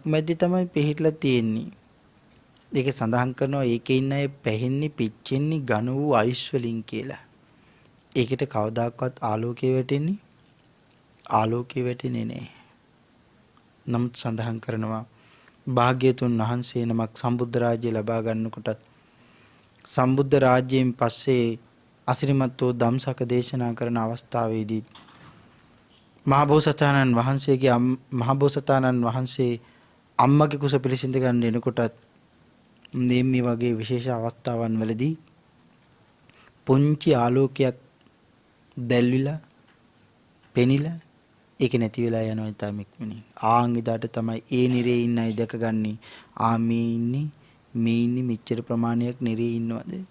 මැද්දේ තමයි පිහිටලා තියෙන්නේ. ඒක සඳහන් කරනවා ඒකේ ඉන්න අය පැහෙන්නේ පිච්චෙන්නේ ඝන වූ අයිස් වලින් කියලා. ඒකට කවදාකවත් ආලෝකය වැටෙන්නේ ආලෝකයේ වැටෙන්නේ නැහැ. නමුත් සඳහන් කරනවා භාග්‍යතුන් වහන්සේ නමක් සම්බුද්ධ රාජ්‍ය ලබා ගන්නකොටත් සම්බුද්ධ රාජ්‍යයෙන් පස්සේ අසිරිමත් වූ ධම්සක දේශනා කරන අවස්ථාවේදී මහබෝසතාණන් වහන්සේ අම්මගේ කුස පිළිසිඳ ගන්න එනකොටත් මේ වගේ විශේෂ අවස්ථාවන් වලදී පුංචි ආලෝකයක් දැල්විලා පෙනිලා ඒක නැති වෙලා යනවා ඊටම ඉක්මනින්. ආන් ඉදාට තමයි ඒ නිරේ ඉන්න අය දැකගන්නේ. මේ ඉන්නේ මෙච්චර ප්‍රමාණයක් නිරේ ඉන්නවද?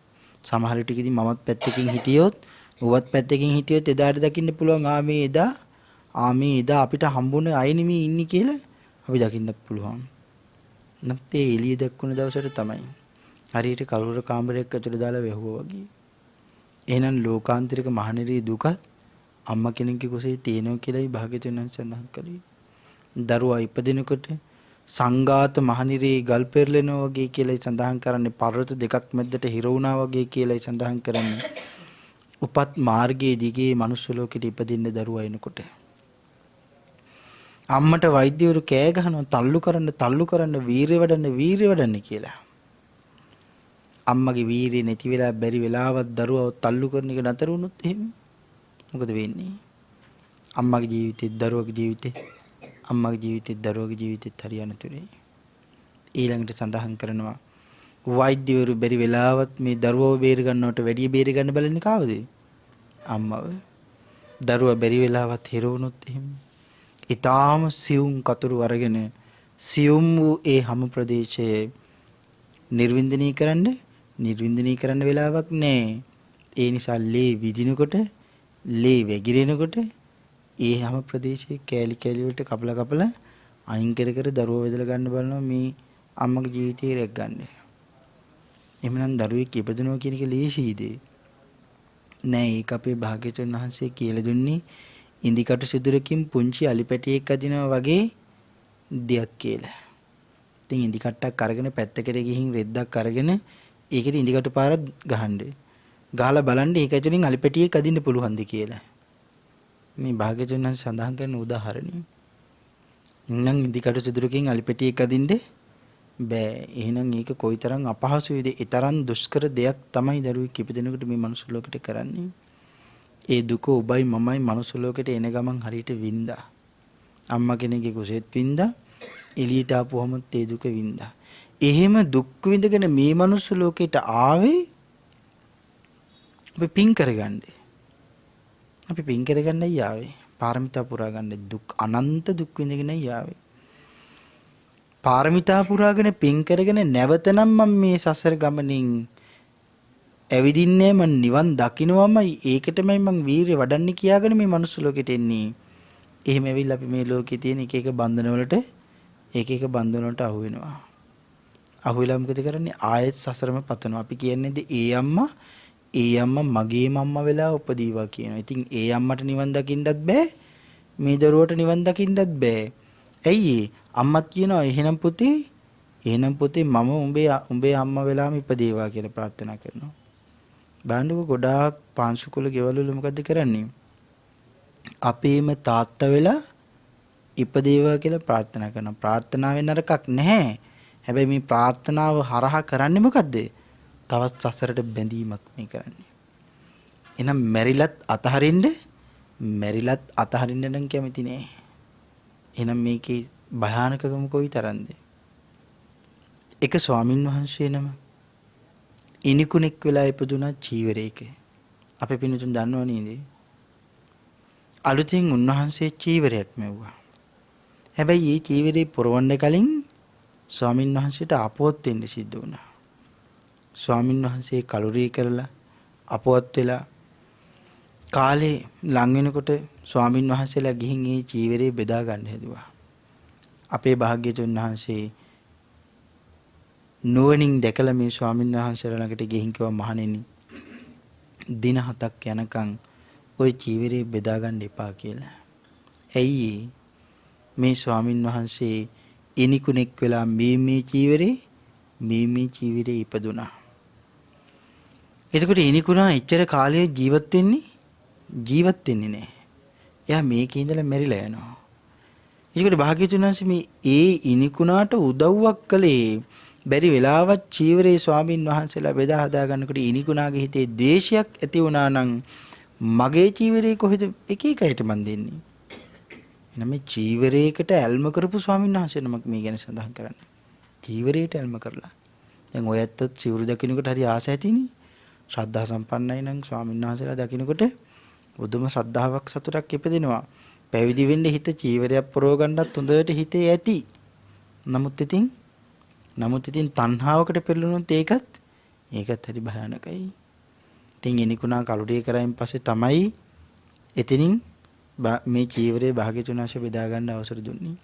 සමහර ටිකදී මමත් පැත්තකින් හිටියොත්, ඔබත් පැත්තකින් හිටියොත් එදාට දකින්න පුළුවන් මේ එදා අපිට හම්බුනේ අය නෙමෙයි ඉන්නේ කියලා අපි දකින්න පුළුවන්. නැත්නම් ඒ එළිය දැක්කුණ දවසට තමයි හරියට කලුර කාමරයක් ඇතුළේ දාලා වැහුවා වගේ. එහෙනම් ලෝකාන්තරික මහනිරේ දුක අම්මා කෙනෙක්ගේ කුසේ තියෙනවා කියලායි භාග්‍යවතුන් වහන්සේ සඳහන් කළේ. දරුවා ඉපදිනකොට සංඝාත මහනිරේ ගල් පෙරලෙනවා වගේ කියලායි සඳහන් කරන්නේ. පර්වත දෙකක් මැද්දට හිර වුණා වගේ කියලායි සඳහන් කරන්නේ. උපත් මාර්ගයේ දිගේ මනුස්ස ලෝකෙට ඉපදින්න දරුවා එනකොට අම්මට වෛද්‍යවරු කෑ ගහනවා තල්ලු කරන්න වීරිය වඩන්න කියලා. අම්මගේ වීරිය නැති වෙලා බැරි වෙලාවත් දරුවව තල්ලු කරන එක නතර වුණොත් එහෙම මොකද වෙන්නේ? අම්මගේ ජීවිතේ දරුවගේ ජීවිතෙත් හරියන තුනේ. ඊළඟට සඳහන් කරනවා වෛද්‍යවරු බැරි වෙලාවත් මේ දරුවව බේර ගන්නවට වැඩිය බේර ගන්න බලන්නේ කාවද? අම්මව. දරුවා බැරි වෙලාවත් හිර වුණොත් එහෙම ඊටාම සියුම් කතුරු අරගෙන සියුම් වූ ඒ හැම ප්‍රදේශයේ නිර්වින්දනී කරන්න වෙලාවක් නැහැ. ඒ නිසා ලේ විදිනකොට ලේ වැగిරෙනකොට ඒ හැම ප්‍රදේශයේ කෑලි වලට කපලා අයින් කර දරුවෝ වෙදලා ගන්න බලනවා මේ අම්මගේ ජීවිතේ රැක් ගන්න. එහෙමනම් දරුවෙක් ඉපදෙනවා කියන එක ලේසියිද? නෑ. ඒක අපේ භාග්‍යවතුන් වහන්සේ කියලා දුන්නේ ඉන්දිකටු සිදුරකින් පුංචි අලිපැටියෙක් අදිනවා වගේ දෙයක් කියලා. ඉතින් ඉන්දිකට්ටක් අරගෙන පැත්තකට ගිහින් රෙද්දක් අරගෙන ඒකට ඉන්දිකටු පාරක් ගහන්න. ගහලා බලන්න ඒක ඇතුලින් අලිපැටියෙක් අදින්න පුළුවන්ද කියලා. මේ භාග්‍යවතුන් වහන්සේ සඳහන් කරන උදාහරණය. නම් ඉන්දිකටු සිදුරකින් අලිපැටියෙක් අදින්න බෑ. එහෙනම් ඒක කොයිතරම් අපහසුයිද? ඒ තරම් දුෂ්කර දෙයක් තමයි දරුවෙක් ඉපදෙනකොට මේ මනුස්ස ලෝකෙට කරන්නේ. ඒ දුක ඔබයි මමයි මනුස්ස ලෝකෙට එන ගමන් හරියට වින්දා. අම්මා කෙනෙක්ගේ කුසෙත් වින්දා. එළියට ආපුවම ඒ දුක වින්දා. එහෙම දුක් විඳගෙන මේ මනුස්ස ලෝකෙට ආවේ අපි පින් කරගන්නයි ආවේ. පාරමිතා පුරා ගන්න දුක් අනන්ත දුක් විඳගෙන ආවේ. පාරමිතා පුරාගෙන පින් කරගෙන නැවතනම් මම මේ සසර ගමනින් ඇවිදින්නේ මම නිවන් දකින්නමයි ඒකටමයි මම වීරිය වඩන්නේ කියාගෙන මේ මනුස්ස ලෝකෙට එන්නේ. එහෙම ඇවිල්ලා අපි මේ ලෝකේ තියෙන එක එක බන්ධන වලට අහු වෙනවා. අහු වෙලා මොකද කරන්නේ? ආයෙත් සසරම පතනවා. අපි කියන්නේ ඒ අම්මා මගේම අම්මා වෙලා උපදීවා කියනවා. ඉතින් ඒ අම්මට නිවන් දකින්නත් බෑ. මේ දරුවට නිවන් දකින්නත් බෑ. ඇයි අම්මත් කියනවා එහෙනම් පුතේ මම උඹේ අම්මා වෙලාම ඉපදේවා කියලා ප්‍රාර්ථනා කරනවා. බාණ්ඩුව ගොඩාක් පාංශුකුල ගෙවල් වල මොකද කරන්නේ? අපේම තාත්තා වෙලා ඉපදේවා කියලා ප්‍රාර්ථනා කරනවා. ප්‍රාර්ථනාවෙන් නරකක් නැහැ. හැබැයි මේ ප්‍රාර්ථනාව හරහා කරන්නේ මොකද්ද? තවත් සසරට බැඳීමක් මේ කරන්නේ. එහෙනම් මැරිලත් අතහරින්න නම් කැමති නෑ. එහෙනම් මේකේ භයානකකම කොයි තරම්ද? එක ස්වාමින් වහන්සේ නම ඉනිකුණෙක් වෙලා ඉපදුනා චීවරයක. අපේ පින්තුන් දන්නව නේද? අලුතින් උන්වහන්සේ චීවරයක් මෙව්වා. හැබැයි මේ චීවරේ පුරවන්න කලින් ස්වාමින් වහන්සේට අපවත් වෙන්න සිද්ධ වුණා. ස්වාමින් වහන්සේ කලුරිය කරලා අපවත් වෙලා කාලේ ලං වෙනකොට ස්වාමින් වහන්සේලා ගිහින් මේ චීවරේ බෙදා ගන්න හැදුවා. අපේ භාග්‍යවතුන් වහන්සේ නුවණින් දැකලා මේ ස්වාමින් වහන්සේලා ළඟට ගිහින් කිව්වා මහණෙනි දින 7ක් යනකම් ওই චීවරේ බෙදා ගන්න එපා කියලා. ඇයි මේ ස්වාමින් වහන්සේ ඉනිකුණෙක් වෙලා මේ චීවරේ ඉපදුනා. එතකොට ඉනිකුණා එච්චර කාලයක් ජීවත් වෙන්නේ නැහැ. එයා මේකේ ඉඳලා මැරිලා යනවා. ඒකට භාග්‍යවතුන් වහන්සේ මේ ඒ ඉනිකුණාට උදව්වක් කළේ බැරි වෙලාවත් චීවරේ ස්වාමින් වහන්සේලා බෙදා හදා ගන්නකොට ඉනිකුණාගේ හිතේ ද්වේෂයක් ඇති වුණා නම් මගේ චීවරේ කොහෙද එක එකයට මන් දෙන්නේ. එහෙනම් මේ චීවරයකට ඇල්ම කරපු ස්වාමින් වහන්සේ නමක් මේ ගැන සඳහන් කරන්නේ. චීවරයට ඇල්ම කරලා. දැන් ඔය ඇත්තත් සිවුරු දකින්නකොට හරි ආස ඇතිනේ. ශ්‍රද්ධා සම්පන්නයි නම් ස්වාමීන් වහන්සේලා දකින්නකොට බුදුම ශ්‍රද්ධාවක් සතුටක් ඉපදිනවා. පැවිදි වෙන්න හිත චීවරයක් පරව ගන්නත් හොඳට හිතේ ඇති. නමුත් ඉතින් තණ්හාවකට පෙරළුනොත් ඒකත් හරි භයානකයි. ඉතින් එනිකුණා කලුරිය කරයින් පස්සේ තමයි එතනින් මේ චීවරයේ භාග්‍යතුන් වහන්සේ බෙදා ගන්න අවසර දුන්නේ.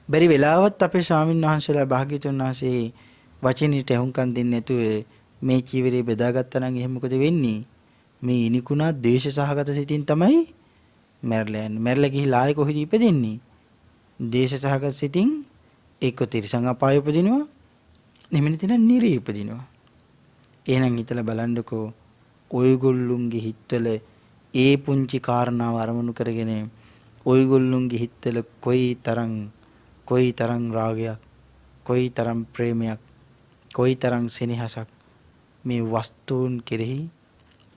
බැරි වෙලාවත් අපේ ස්වාමීන් වහන්සේලා භාග්‍යතුන් වහන්සේ වචනෙට ඇහුම්කන් දෙන්නේ නැතුව මේ චීවරේ බෙදාගත්තා නම් එහෙම මොකද වෙන්නේ? මේ ඉනිකුණා ද්වේෂ සහගත සිතින් තමයි මැරලා යන්නේ. මැරලා ගිහිලා ආයෙ කොහෙද ඉපදෙන්නේ? ද්වේෂ සහගත සිතින් එක්ක තිරිසං අපාය උපදිනවා. එහෙම නැතිනම් නිරේ උපදිනවා. එහෙනම් හිතලා බලන්නකෝ ඔයගොල්ලුන්ගේ හිතවල ඒ පුංචි කාරණාව අරමුණු කරගෙන ඔයගොල්ලුන්ගේ හිතවල කොයිතරම් රාගයක්, කොයිතරම් ප්‍රේමයක්, කොයිතරම් සෙනෙහසක් මේ වස්තුන් කෙරෙහි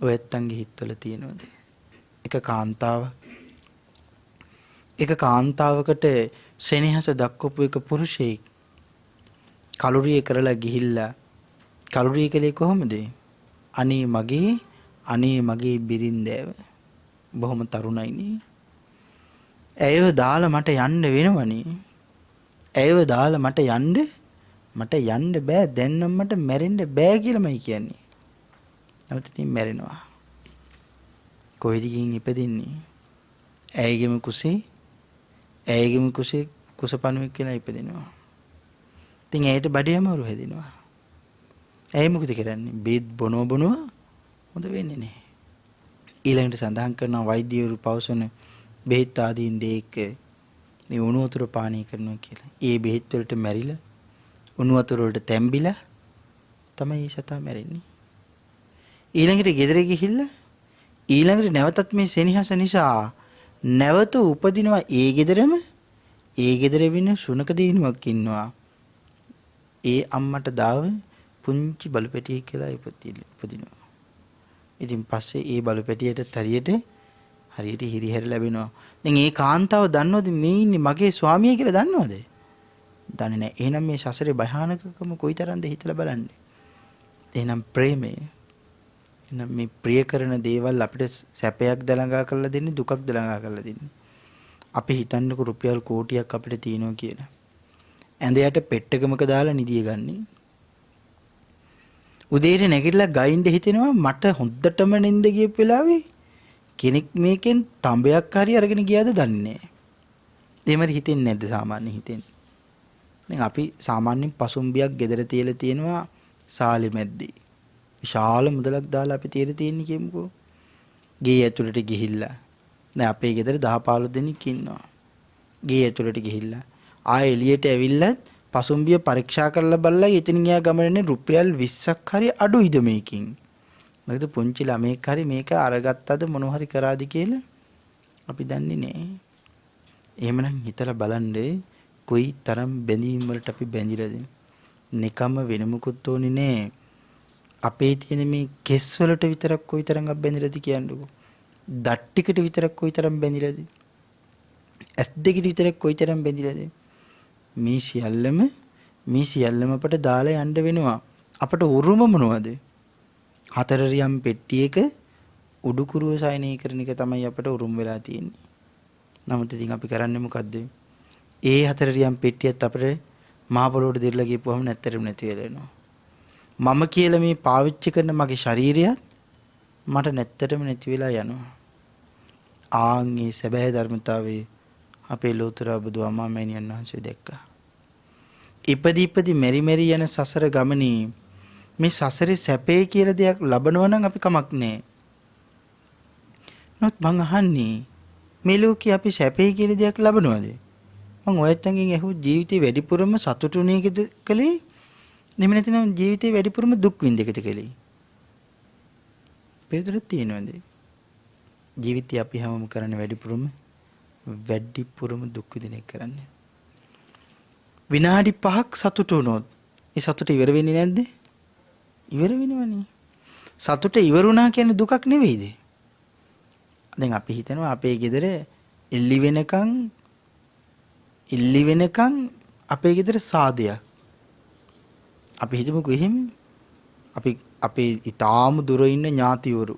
ඔය ඇත්තන්ගේ හිතවල තියෙනවද? එක කාන්තාවකට සෙනෙහස දක්වපු එක පුරුෂයෙක් කලුරිය කරලා ගිහිල්ලා කලුරිය කලේ කොහොමද? අනේ මගේ බිරින්දෑව බොහොම තරුණයිනේ. ඇයව දාලා මට යන්න වෙනවනේ. ඇයව දාලා මට යන්න බෑ. දැන් නම් මට මැරෙන්න බෑ කියලාමයි කියන්නේ. නමුත් ඉතින් මැරෙනවා. කොහෙද ගිහින් ඉපදින්නේ? ඇයගේම කුසේ කුසපණුවෙක් කියලා ඉපදිනවා. ඉතින් ඇයට බඩේ අමාරු හැදෙනවා. ඇයි මොකද කරන්නේ? බේත් බොනවා හොඳ වෙන්නේ නැහැ. ඊළඟට සඳහන් කරන වෛද්‍යවරු පවසන බෙහෙත් ආදීන් දෙක මේ උණු වතුර පානය කරනවා කියලා. ඒ බෙහෙත් වලට මැරිලා උණු වතුර වලට තැම්බිලා තමයි සතා මැරෙන්නේ. ඊළඟට ගෙදර ගිහිල්ලා ඊළඟට නැවතත් මේ සෙනෙහස නිසා නැවත උපදිනවා ඒ ගෙදරම. ඒ ගෙදර වෙන සුනක දිනුවක් ඉන්නවා. ඒ අම්මට දාව පුංචි බලපැටියෙක් කියලා ඉපදිනවා. ඉතින් පස්සේ ඒ බලපැටියට හරියට හිරිහැර ලැබෙනවා. දැන් ඒ කාන්තාව දන්නවද මේ ඉන්නේ මගේ ස්වාමියා කියලා දන්නවද? දන්නේ නැහැ. එහෙනම් මේ සසරේ භයානකකම කොයිතරම්ද හිතලා බලන්න. එහෙනම් ප්‍රේමය. එහෙනම් මේ ප්‍රිය කරන දේවල් අපිට සැපයක් දලඟා කරලා දෙන්නේ දුකක් දලඟා කරලා දෙන්නේ. අපි හිතන්නකො රුපියල් කෝටියක් අපිට තියෙනවා කියලා. ඇඳයට පෙට්ටකමක දාලා නිදිය ගන්නේ. උදේට නැගිටලා ගයින්ද හිතෙනවා මට හොද්දටම නිින්ද ගියපු වෙලාවේ කෙනෙක් මේකෙන් තඹයක් හරි අරගෙන ගියාද දන්නේ නැහැ. එහෙම හිතෙන්නේ නැද්ද සාමාන්‍ය හිතෙන්නේ? දැන් අපි සාමාන්‍යයෙන් පසුම්බියක් ගෙදර තියලා තියෙනවා සාලි මැද්දේ. විශාල මුදලක් දාලා අපි තියලා තියෙන්නේ කියමුකෝ. ගේ ඇතුළට ගිහිල්ලා. දැන් අපේ ගෙදර 10-15 දෙනෙක් ඉන්නවා. ගේ ඇතුළට ගිහිල්ලා ආයෙ එළියට ඇවිල්ලා පසුම්බිය පරීක්ෂා කරලා බලලා එතනින් ගියා ගමනේ රුපියල් 20ක් හරි අඩුයිද මේකින්. මොකද පුංචි ළමෙක් හරි මේක අරගත්තද මොනව හරි කරාද කියලා අපි දන්නේ නැහැ. එහෙමනම් හිතලා බලන්න කොයි තරම් බැඳීම් වලට අපි බැඳිලාද? නිකම්ම වෙන මොකුත් ඕනේ නැහැ. අපේ තියෙන මේ කෙස් වලට විතරක් කොයි තරම් අපි බැඳිලාද කියන්නකෝ. දත් ටිකට විතරක් කොයි තරම් බැඳිලාද? ඇස් දෙකට විතරක් කොයි තරම් බැඳිලාද? මේ සියල්ලම අපට දාලා යන්න වෙනවා. අපට උරුම මොනවද? හතරරියම් පෙට්ටියක උඩුකුරුව සයනය කරන එක තමයි අපට උරුම වෙලා තියෙන්නේ. නමුත් ඉතින් අපි කරන්නේ මොකද්ද? ඒ හතරරියම් පෙට්ටියත් අපිට මහ පොළොවට දිරලා ගියපුවම නැත්තරම නැති වෙලා යනවා. මම කියලා මේ පාවිච්චි කරන මගේ ශරීරයත් මට නැත්තරම නැති වෙලා යනවා. ආන්ගේ සැබෑ ධර්මතාවයේ අපේ ලෝතර බුදු අමා මෑණියන් වහන්සේ දැක්කා. ඉපදි මෙරි මෙරි යන සසර ගමනේ මේ සසරේ සැපේ කියලා දෙයක් ලබනවා නම් අපි කමක් නැහැ. නමුත් මං අහන්නේ මේ ලෝකේ අපි සැපේ කියලා දෙයක් ලබනවද? මං ඔයත්ගෙන් ඇහුව ජීවිතේ වැඩිපුරම සතුටුුනේ කලේ නෙමෙයි නැතිනම් ජීවිතේ වැඩිපුරම දුක් විඳිකද කලේ? පිළිතුරක් තියෙනවද? ජීවිතය අපි හැමෝම කරන්නේ වැඩිපුරම දුක් විඳින එක කරන්නේ. විනාඩි 5ක් සතුට වුණොත් ඒ සතුට ඉවර වෙන්නේ නැද්ද? ඉවර වෙනවනේ. සතුට ඉවර වුණා කියන්නේ දුකක් නෙවෙයිද? දැන් අපි හිතනවා අපේ ගෙදර එල්ලි වෙනකන් අපේ ගෙදර සාදයක්. අපි හිතමුකෝ එහෙම. අපේ ඊටාම දුර ඉන්න ඥාතිවරු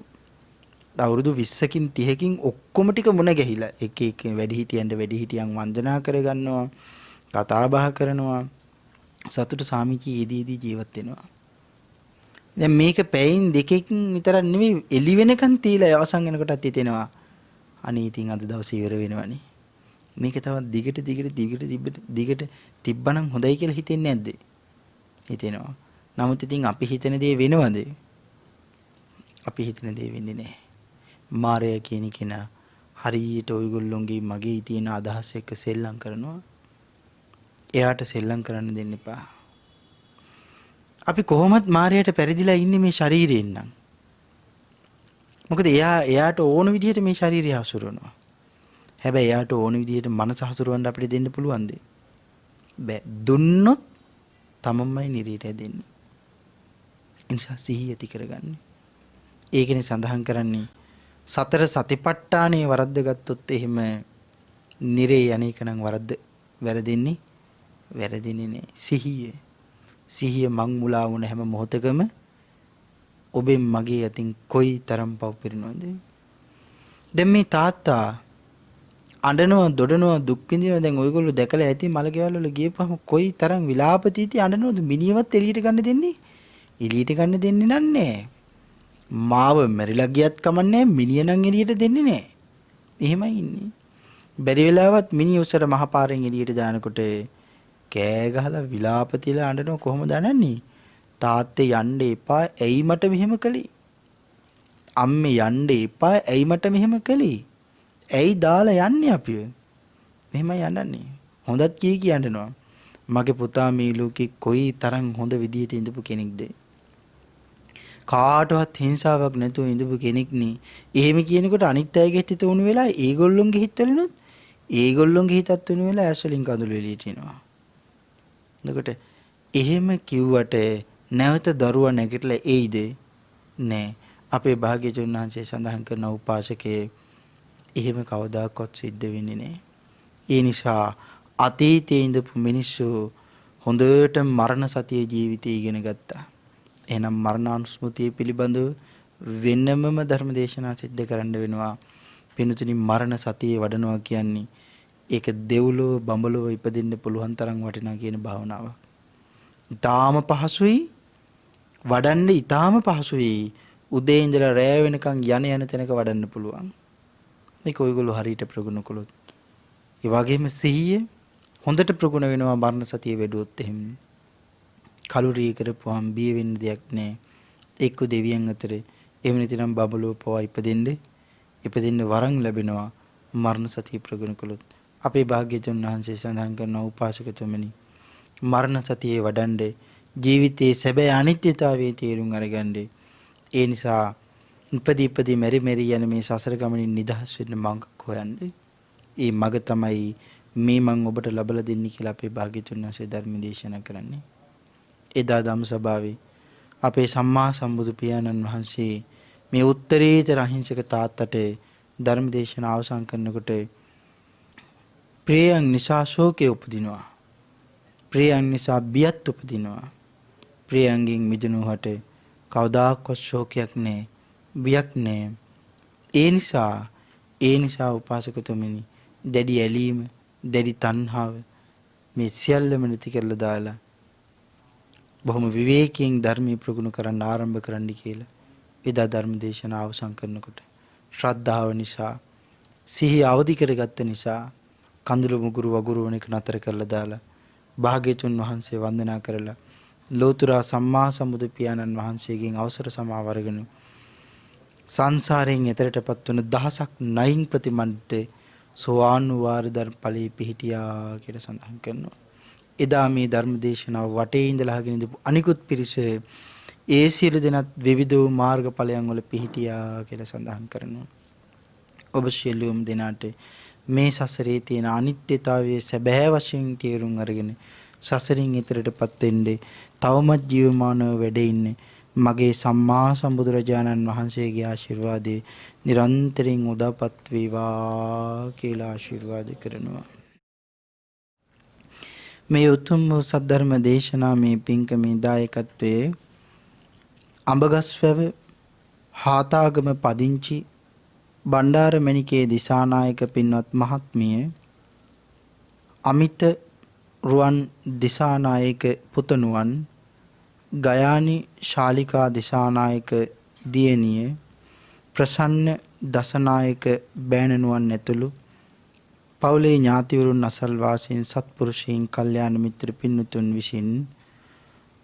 අවුරුදු 20කින් 30කින් ඔක්කොම ටික මුණ ගැහිලා එක වැඩිහිටියන් වන්දනා කරගන්නවා, කතා බහ කරනවා, සතුට සාමිචි ඊදී ජීවත් වෙනවා. දැන් මේක පැයෙන් දෙකකින් විතරක් නෙවෙයි එළි වෙනකන් තීලා අවසන් වෙනකොටත් හිතෙනවා අනේ ඉතින් අද දවසේ ඉවර වෙනවනේ. මේක තවත් දිගට තිබ්බනම් හොඳයි කියලා හිතෙන්නේ නැද්ද? හිතෙනවා. නමුත් ඉතින් අපි හිතන දේ වෙනවද? අපි හිතන දේ වෙන්නේ නැහැ. මාරය කියන කෙනා හරියට ඔයගොල්ලොන්ගේ මගේ තියෙන අදහස් එක්ක සෙල්ලම් කරනවා. එයාට සෙල්ලම් කරන්න දෙන්න එපා. අපි කොහොමත් මාරයට පෙරදිලා ඉන්නේ මේ ශරීරයෙන් නම්. මොකද එයාට ඕන විදිහට මේ ශරීරය හසුරවනවා. හැබැයි එයාට ඕන විදිහට මනස හසුරවන්න අපිට දෙන්න පුළුවන්ද? බෑ. දුන්නොත් තමන්මයි නිරේට දෙන්නේ. නිසා සිහිය ඇති කරගන්න. ඒකනේ සඳහන් කරන්නේ සතර සතිපට්ඨානේ වරද්දගත්තොත් එහෙම නිරේ යන්නේක නම් වැරදින්නේ නෑ. සිහිය මං මුලා වුණ හැම මොහොතකම ඔබෙන් මගේ අතින් කොයි තරම් පව් පිරෙනවද? දැන් මේ තාත්තා අඬනවා දොඩනවා දුක් විඳිනවා. දැන් ඔයගොල්ලෝ දැකලා ඇති මල ගෙවල් වල ගියපහම කොයි තරම් විලාපතීති අඬනවද? මිනිහවත් එළියට ගන්න දෙන්නේ? එළියට ගන්න දෙන්නේ නන්නේ. මාව මැරිලා ගියත් කමන්නේ මිනිහ නම් එළියට දෙන්නේ නැහැ. එහෙමයි ඉන්නේ. බැරි වෙලාවත් මිනිහ උසර මහපාරෙන් එළියට දානකොට කෑ ගහලා විලාප තියලා අඬනවා. කොහොමද අඬන්නේ? තාත්තේ යන්න එපා ඇයි මට මෙහෙම කළේ? අම්මේ යන්න එපා ඇයි මට මෙහෙම කළේ? ඇයි දාලා යන්නේ අපිව? එහෙමයි අඬන්නේ. හොඳත් කී අඬනවා. මගේ පුතා මේ ලෝකේ කොයි තරම් හොඳ විදියට ඉඳපු කෙනෙක්ද? කාටවත් හිංසාවක් නැතුව ඉඳපු කෙනෙක් නේ. එහෙම කියනකොට අනිත් අයගේ හිත උණු වෙලා ඒගොල්ලොන්ගේ හිතවලිනුත් ඒගොල්ලොන්ගේ හිතත් උණු වෙලා ඇස් වලින් කඳුළු එළියට එනවා. එතකොට එහෙම කිව්වට නැවත දරුවා නැගිටලා එයිද? නෑ. අපේ භාග්‍යවතුන් වහන්සේ සඳහන් කරන උපාසකයේ එහෙම කවදාකවත් සිද්ධ වෙන්නේ නෑ. ඒ නිසා අතීතයේ ඉඳපු මිනිස්සු හොඳට මරණ සතිය ජීවිතය ඉගෙන ගත්තා. එහෙනම් මරණානුස්මෘතිය පිළිබඳව වෙනමම ධර්ම දේශනා සිද්ධ කරන්න වෙනවා. පින්තුනි මරණ සතියේ වඩනවා කියන්නේ ඒක දෙව්ලොව බඹලොව ඉපදෙන්න පුළුවන් තරම් වටිනා කියන භාවනාව. ඊටාම පහසුයි වඩන්න ඊටාම පහසුයි. උදේ ඉඳලා රැය වෙනකන් යන තැනක වඩන්න පුළුවන්. මේක ඔයගොල්ලෝ හරියට ප්‍රගුණ කළොත්. ඒ වගේම සිහිය හොඳට ප්‍රගුණ වෙනවා මරණ සතිය වැඩුවොත් එහෙම. කලුරිය කරපුවාම බිය වෙන්න දෙයක් නැහැ. එක්ක දෙවියන් අතරේ එහෙම නැතිනම් බබලෝ පවා ඉපදෙන්න වරන් ලැබෙනවා මරණ සතිය ප්‍රගුණ කළොත්. අපේ භාග්‍යවතුන් වහන්සේ සඳහන් කරන උපාසකතුමනි මරණ සතියේ වඩන්නේ ජීවිතයේ සැබෑ අනිත්‍යතාවයේ තේරුම් අරගන්නේ. ඒ නිසා ඉපදී මෙරි යන මේ සසර ගමනින් නිදහස් වෙන්න මඟක් හොයන්නේ. ඒ මඟ තමයි මේ මං ඔබට ලබලා දෙන්නේ කියලා අපේ භාග්‍යවතුන් වහන්සේ ධර්ම දේශනා කරන්නේ. එදා ධම්ම සභාවේ අපේ සම්මා සම්බුදු පියාණන් වහන්සේ මේ උත්තරීතර අහිංසක තාත්තට ධර්ම දේශනාව අවසන් කරනකොට ප්‍රියයන් නිසා ශෝකය උපදිනවා. ප්‍රියයන් නිසා බියත් උපදිනවා. ප්‍රියයන්ගෙන් මිදුණුවට කවදාකවත් ශෝකයක් නැහැ, බියක් නැහැ. ඒ නිසා උපාසකතුමනි දැඩි ඇලීම, දැඩි තණ්හාව මේ සියල්ලම නැති කරලා දාලා බොහොම විවේකයෙන් ධර්මයේ ප්‍රගුණ කරන්න ආරම්භ කරන්න කියලා එදා ධර්ම දේශනාව අවසන් කරනකොට ශ්‍රද්ධාව නිසා සිහිය අවදි කරගත්ත නිසා කඳුළු මුගුරු වගුරු වන එක නතර කරලා දාලා භාග්‍යවතුන් වහන්සේ වන්දනා කරලා ලෝතර සම්මා සම්බුදු පියාණන් වහන්සේගෙන් අවසර සමාව අරගෙන සංසාරයෙන් එතරටපත් වන දහසක් නයින් ප්‍රතිමන්තේ සෝවාන් වාර ධර්ම ඵලයේ පිහිටියා කියලා සඳහන් කරනවා. එදා මේ ධර්ම දේශනාව වටේ ඉඳලා අහගෙන ඉඳපු අනිකුත් පිරිස ඒ සියලු දෙනාත් විවිධ මාර්ග ඵලයන් වල පිහිටියා කියලා සඳහන් කරනවා. ඔබ සියලුම දෙනාට මේ සසරේ තියෙන අනිත්‍යතාවයේ සැබෑ වශයෙන් තේරුම් අරගෙන සසරින් ඈතරටපත් වෙන්නේ තවමත් ජීවමානව වැඩ ඉන්නේ මගේ සම්මා සම්බුදුරජාණන් වහන්සේගේ ආශිර්වාදේ නිරන්තරයෙන් උදාපත් වේවා කියලා ආශිර්වාද කරනවා. මේ උතුම් සද්ධර්ම දේශනා මේ පින්කමේ දායකත්වයේ අඹගස්වැව හාතාගම පදිංචි බණ්ඩාරමණිකේ දිසානායක පින්වත් මහත්මිය අමිත රුවන් දිසානායක පුතණුවන් ගයානි ශාලිකා දිසානායක දියණිය ප්‍රසන්න දසනායක බෑණනුවන් ඇතුළු පවුලේ ඥාතිවරුන් අසල්වාසීන් සත්පුරුෂයන් කල්යාණ මිත්‍ර පින්තුන් විසින්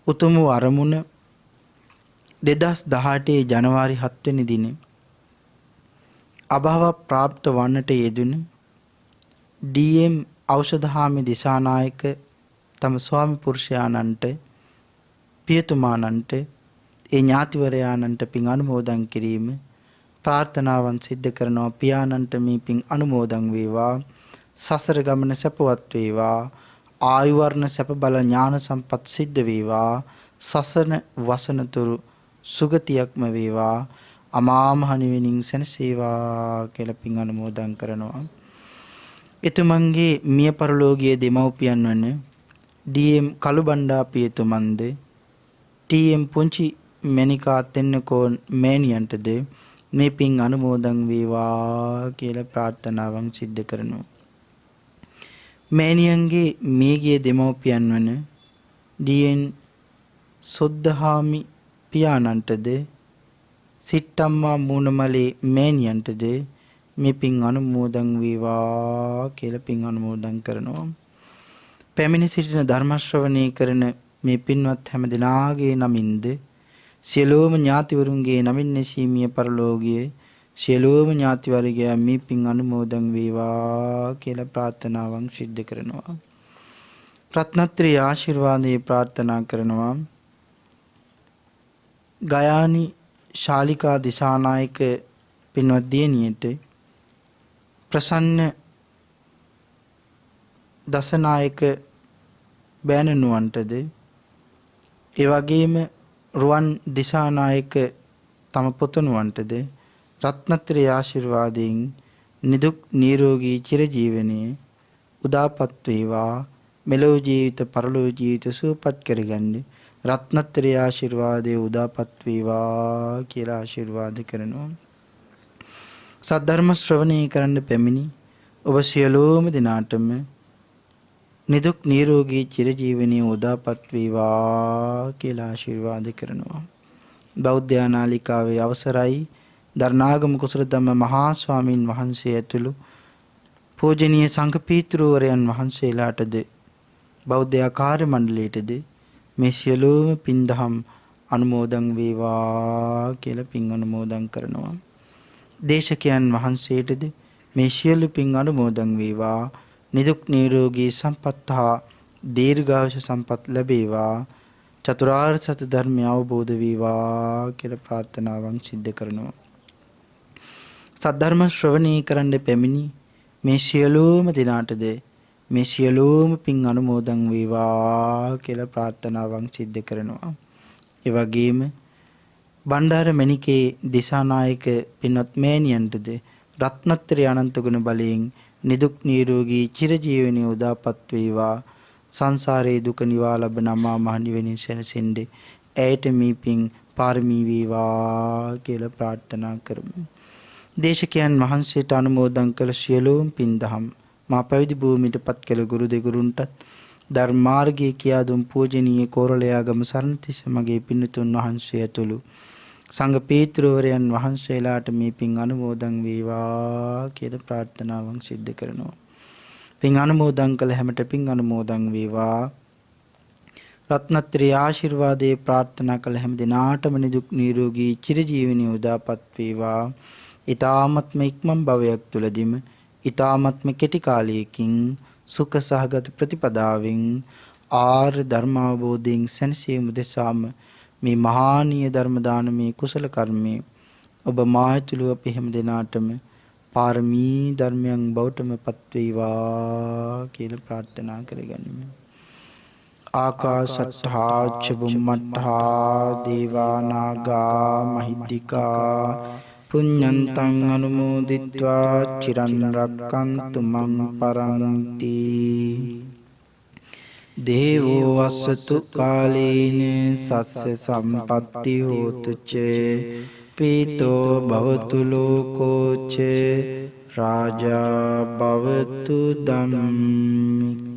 උතුම් අරමුණ 2018 ජනවාරි 7 වෙනි දිනේ අභාව ප්‍රාප්ත වන්නට යෙදුණු ඩී.එම්. ඖෂධහාමි දිසානායක තම ස්වාමි පුරුෂයාණන්ට පියතුමාණන්ට ඒ ඥාතිවරයාණන්ට පින් අනුමෝදන් කිරීම ප්‍රාර්ථනාවන් සිද්ධ කරනවා. පියාණන්ට මේ පින් අනුමෝදන් වේවා. සසර ගමන සැපවත් වේවා. ආයු වර්ණ සැප බල ඥාන සම්පත් සිද්ධ වේවා. සසන වසනතුරු සුගතියක්ම වේවා. අමා මහ නිවනින් සැනසේවා කියලා පින් අනුමෝදන් කරනවා. එතුමන්ගේ මිය පරලෝකීය දෙමව්පියන් වන ඩී.එම්. කළුබණ්ඩා පියතුමන්ද ටී.එම්. පුංචි මණිකා තෙන්නකෝන් මෑණියන්ටද මේ පින් අනුමෝදන් වේවා කියලා ප්‍රාර්ථනාවන් සිද්ධ කරනවා. මෑණියන්ගේ මියගිය දෙමව්පියන් වන ඩී.එන්. සොද්දහාමි පියාණන්ටද සිට්ටම්මා මූණමලේ මෑණියන්ටද මේ පින් අනුමෝදන් වේවා කියලා පින් අනුමෝදන් කරනවා. පැමිණ සිටින ධර්ම ශ්‍රවණය කරන මේ පින්වත් හැම දෙනාගේ නමින්ද සියලුම ඥාතිවරුන්ගේ නමින් නැසීමිය පරලෝකීය සියලුම ඥාතිවර්ගයා මේ පින් අනුමෝදන් වේවා කියලා ප්‍රාර්ථනාවන් සිද්ධ කරනවා. රත්නත්‍රි ආශිර්වාදේ ප්‍රාර්ථනා කරනවා. ගයානි ශාලිකා දිසානායක පින්වත් දියණියට ප්‍රසන්න දසනායක බෑණනුවන්ටද ඒ වගේම රුවන් දිසානායක තම පුතණුවන්ටද රත්නත්‍රි ආශිර්වාදයෙන් නිදුක් නිරෝගී චිරජීවනයේ උදාපත් වේවා. මෙලොව ජීවිත පරලොව ජීවිත සුවපත් කරගන්න රත්නත්‍රි ආශිර්වාදයේ උදාපත් වේවා කියලා ආශිර්වාද කරනවා. සද්ධර්ම ශ්‍රවණය කරන්න පැමිණි ඔබ සියලුම දිනාටම නිදුක් නිරෝගී චිරජීවනයේ උදාපත් වේවා කියලා ආශිර්වාද කරනවා. බෞද්ධ නාලිකාවේ අවසරයි දරණාගම කුසල ධම්ම මහා ස්වාමින් වහන්සේ ඇතුළු පූජනීය සංඝ පීතෘවරයන් වහන්සේලාටද බෞද්ධ කාර්ය මණ්ඩලයටද මේ සියලුම පින්දහම් අනුමෝදන් වේවා කියලා පින් අනුමෝදන් කරනවා. දේශකයන් වහන්සේටද මේ සියලු පින් අනුමෝදන් වේවා. නිදුක් නිරෝගී සම්පත් හා දීර්ඝායුෂ සම්පත් ලැබේවා. චතුරාර්ය සත්‍ය ධර්මය අවබෝධ වේවා කියලා ප්‍රාර්ථනාවන් සිද්ධ කරනවා. සද්ධර්ම ශ්‍රවණී කරන්න පැමිණි මේ සියලුම දිනාටද මේ සියලුම පින් අනුමෝදන් වේවා කියලා ප්‍රාර්ථනාවන් සිද්ධ කරනවා. ඒ වගේම බණ්ඩාරමණිකේ දිසානායක පින්වත් මෑණියන්ටද රත්නත්‍රි අනන්ත ගුණ බලයෙන් නිදුක් නිරෝගී චිරජීවනයේ උදාපත් වේවා. සංසාරේ දුක නිවා ලබන අමා මහ නිවනින් සැනසෙන්නේ ඇයට මේ පින් පාරමී වේවා කියලා ප්‍රාර්ථනා කරමු. දේශකයන් වහන්සේට අනුමෝදන් කළ සියලුම පින් දහම් මා පැවිදි භූමියට පත් කළ ගුරු දෙගුරුන්ටත් ධර්මාර්ගයේ කියා දුන් පූජනීය කෝරළයාගම සරණතිස්ස මගේ පින්තුන් වහන්සේ ඇතුළු සංඝ පීතෘවරයන් වහන්සේලාට මේ පින් අනුමෝදන් වේවා කියලා ප්‍රාර්ථනාවන් සිද්ධ කරනවා. පින් අනුමෝදන් කළ හැමට පින් අනුමෝදන් වේවා. රත්නත්‍රි ආශිර්වාදයේ ප්‍රාර්ථනා කළ හැම දිනාටම නිදුක් නිරෝගී චිරජීවනයේ උදාපත් වේවා. ඊ타මත්ම ඉක්මන් භවයක් තුලදීම ඊ타මත්ම කෙටි කාලයකින් සුඛ සහගත ප්‍රතිපදාවෙන් ආර්ය ධර්මාවබෝධයෙන් සැනසීම දෙසාම මේ මහානීය ධර්ම දානමේ කුසල කර්මයේ ඔබ මායතුළු අපි හැම දිනාටම පාරමී ධර්මයන් බවටම පත් වේවා කියලා ප්‍රාර්ථනා කරගනිමු. ආකාශට්ඨා ච බුම්මට්ඨා දේවා නාග මහිද්దికා පුඤ්ඤන්තං අනුමෝදිත්වා චිරන් රක්칸තු මං පරන්ති. දේවෝ වස්සතු කාලේන සස්ස සම්පත්ති හෝතු ච පීතෝ භවතු ලෝකෝ ච රාජා භවතු ධම්මික.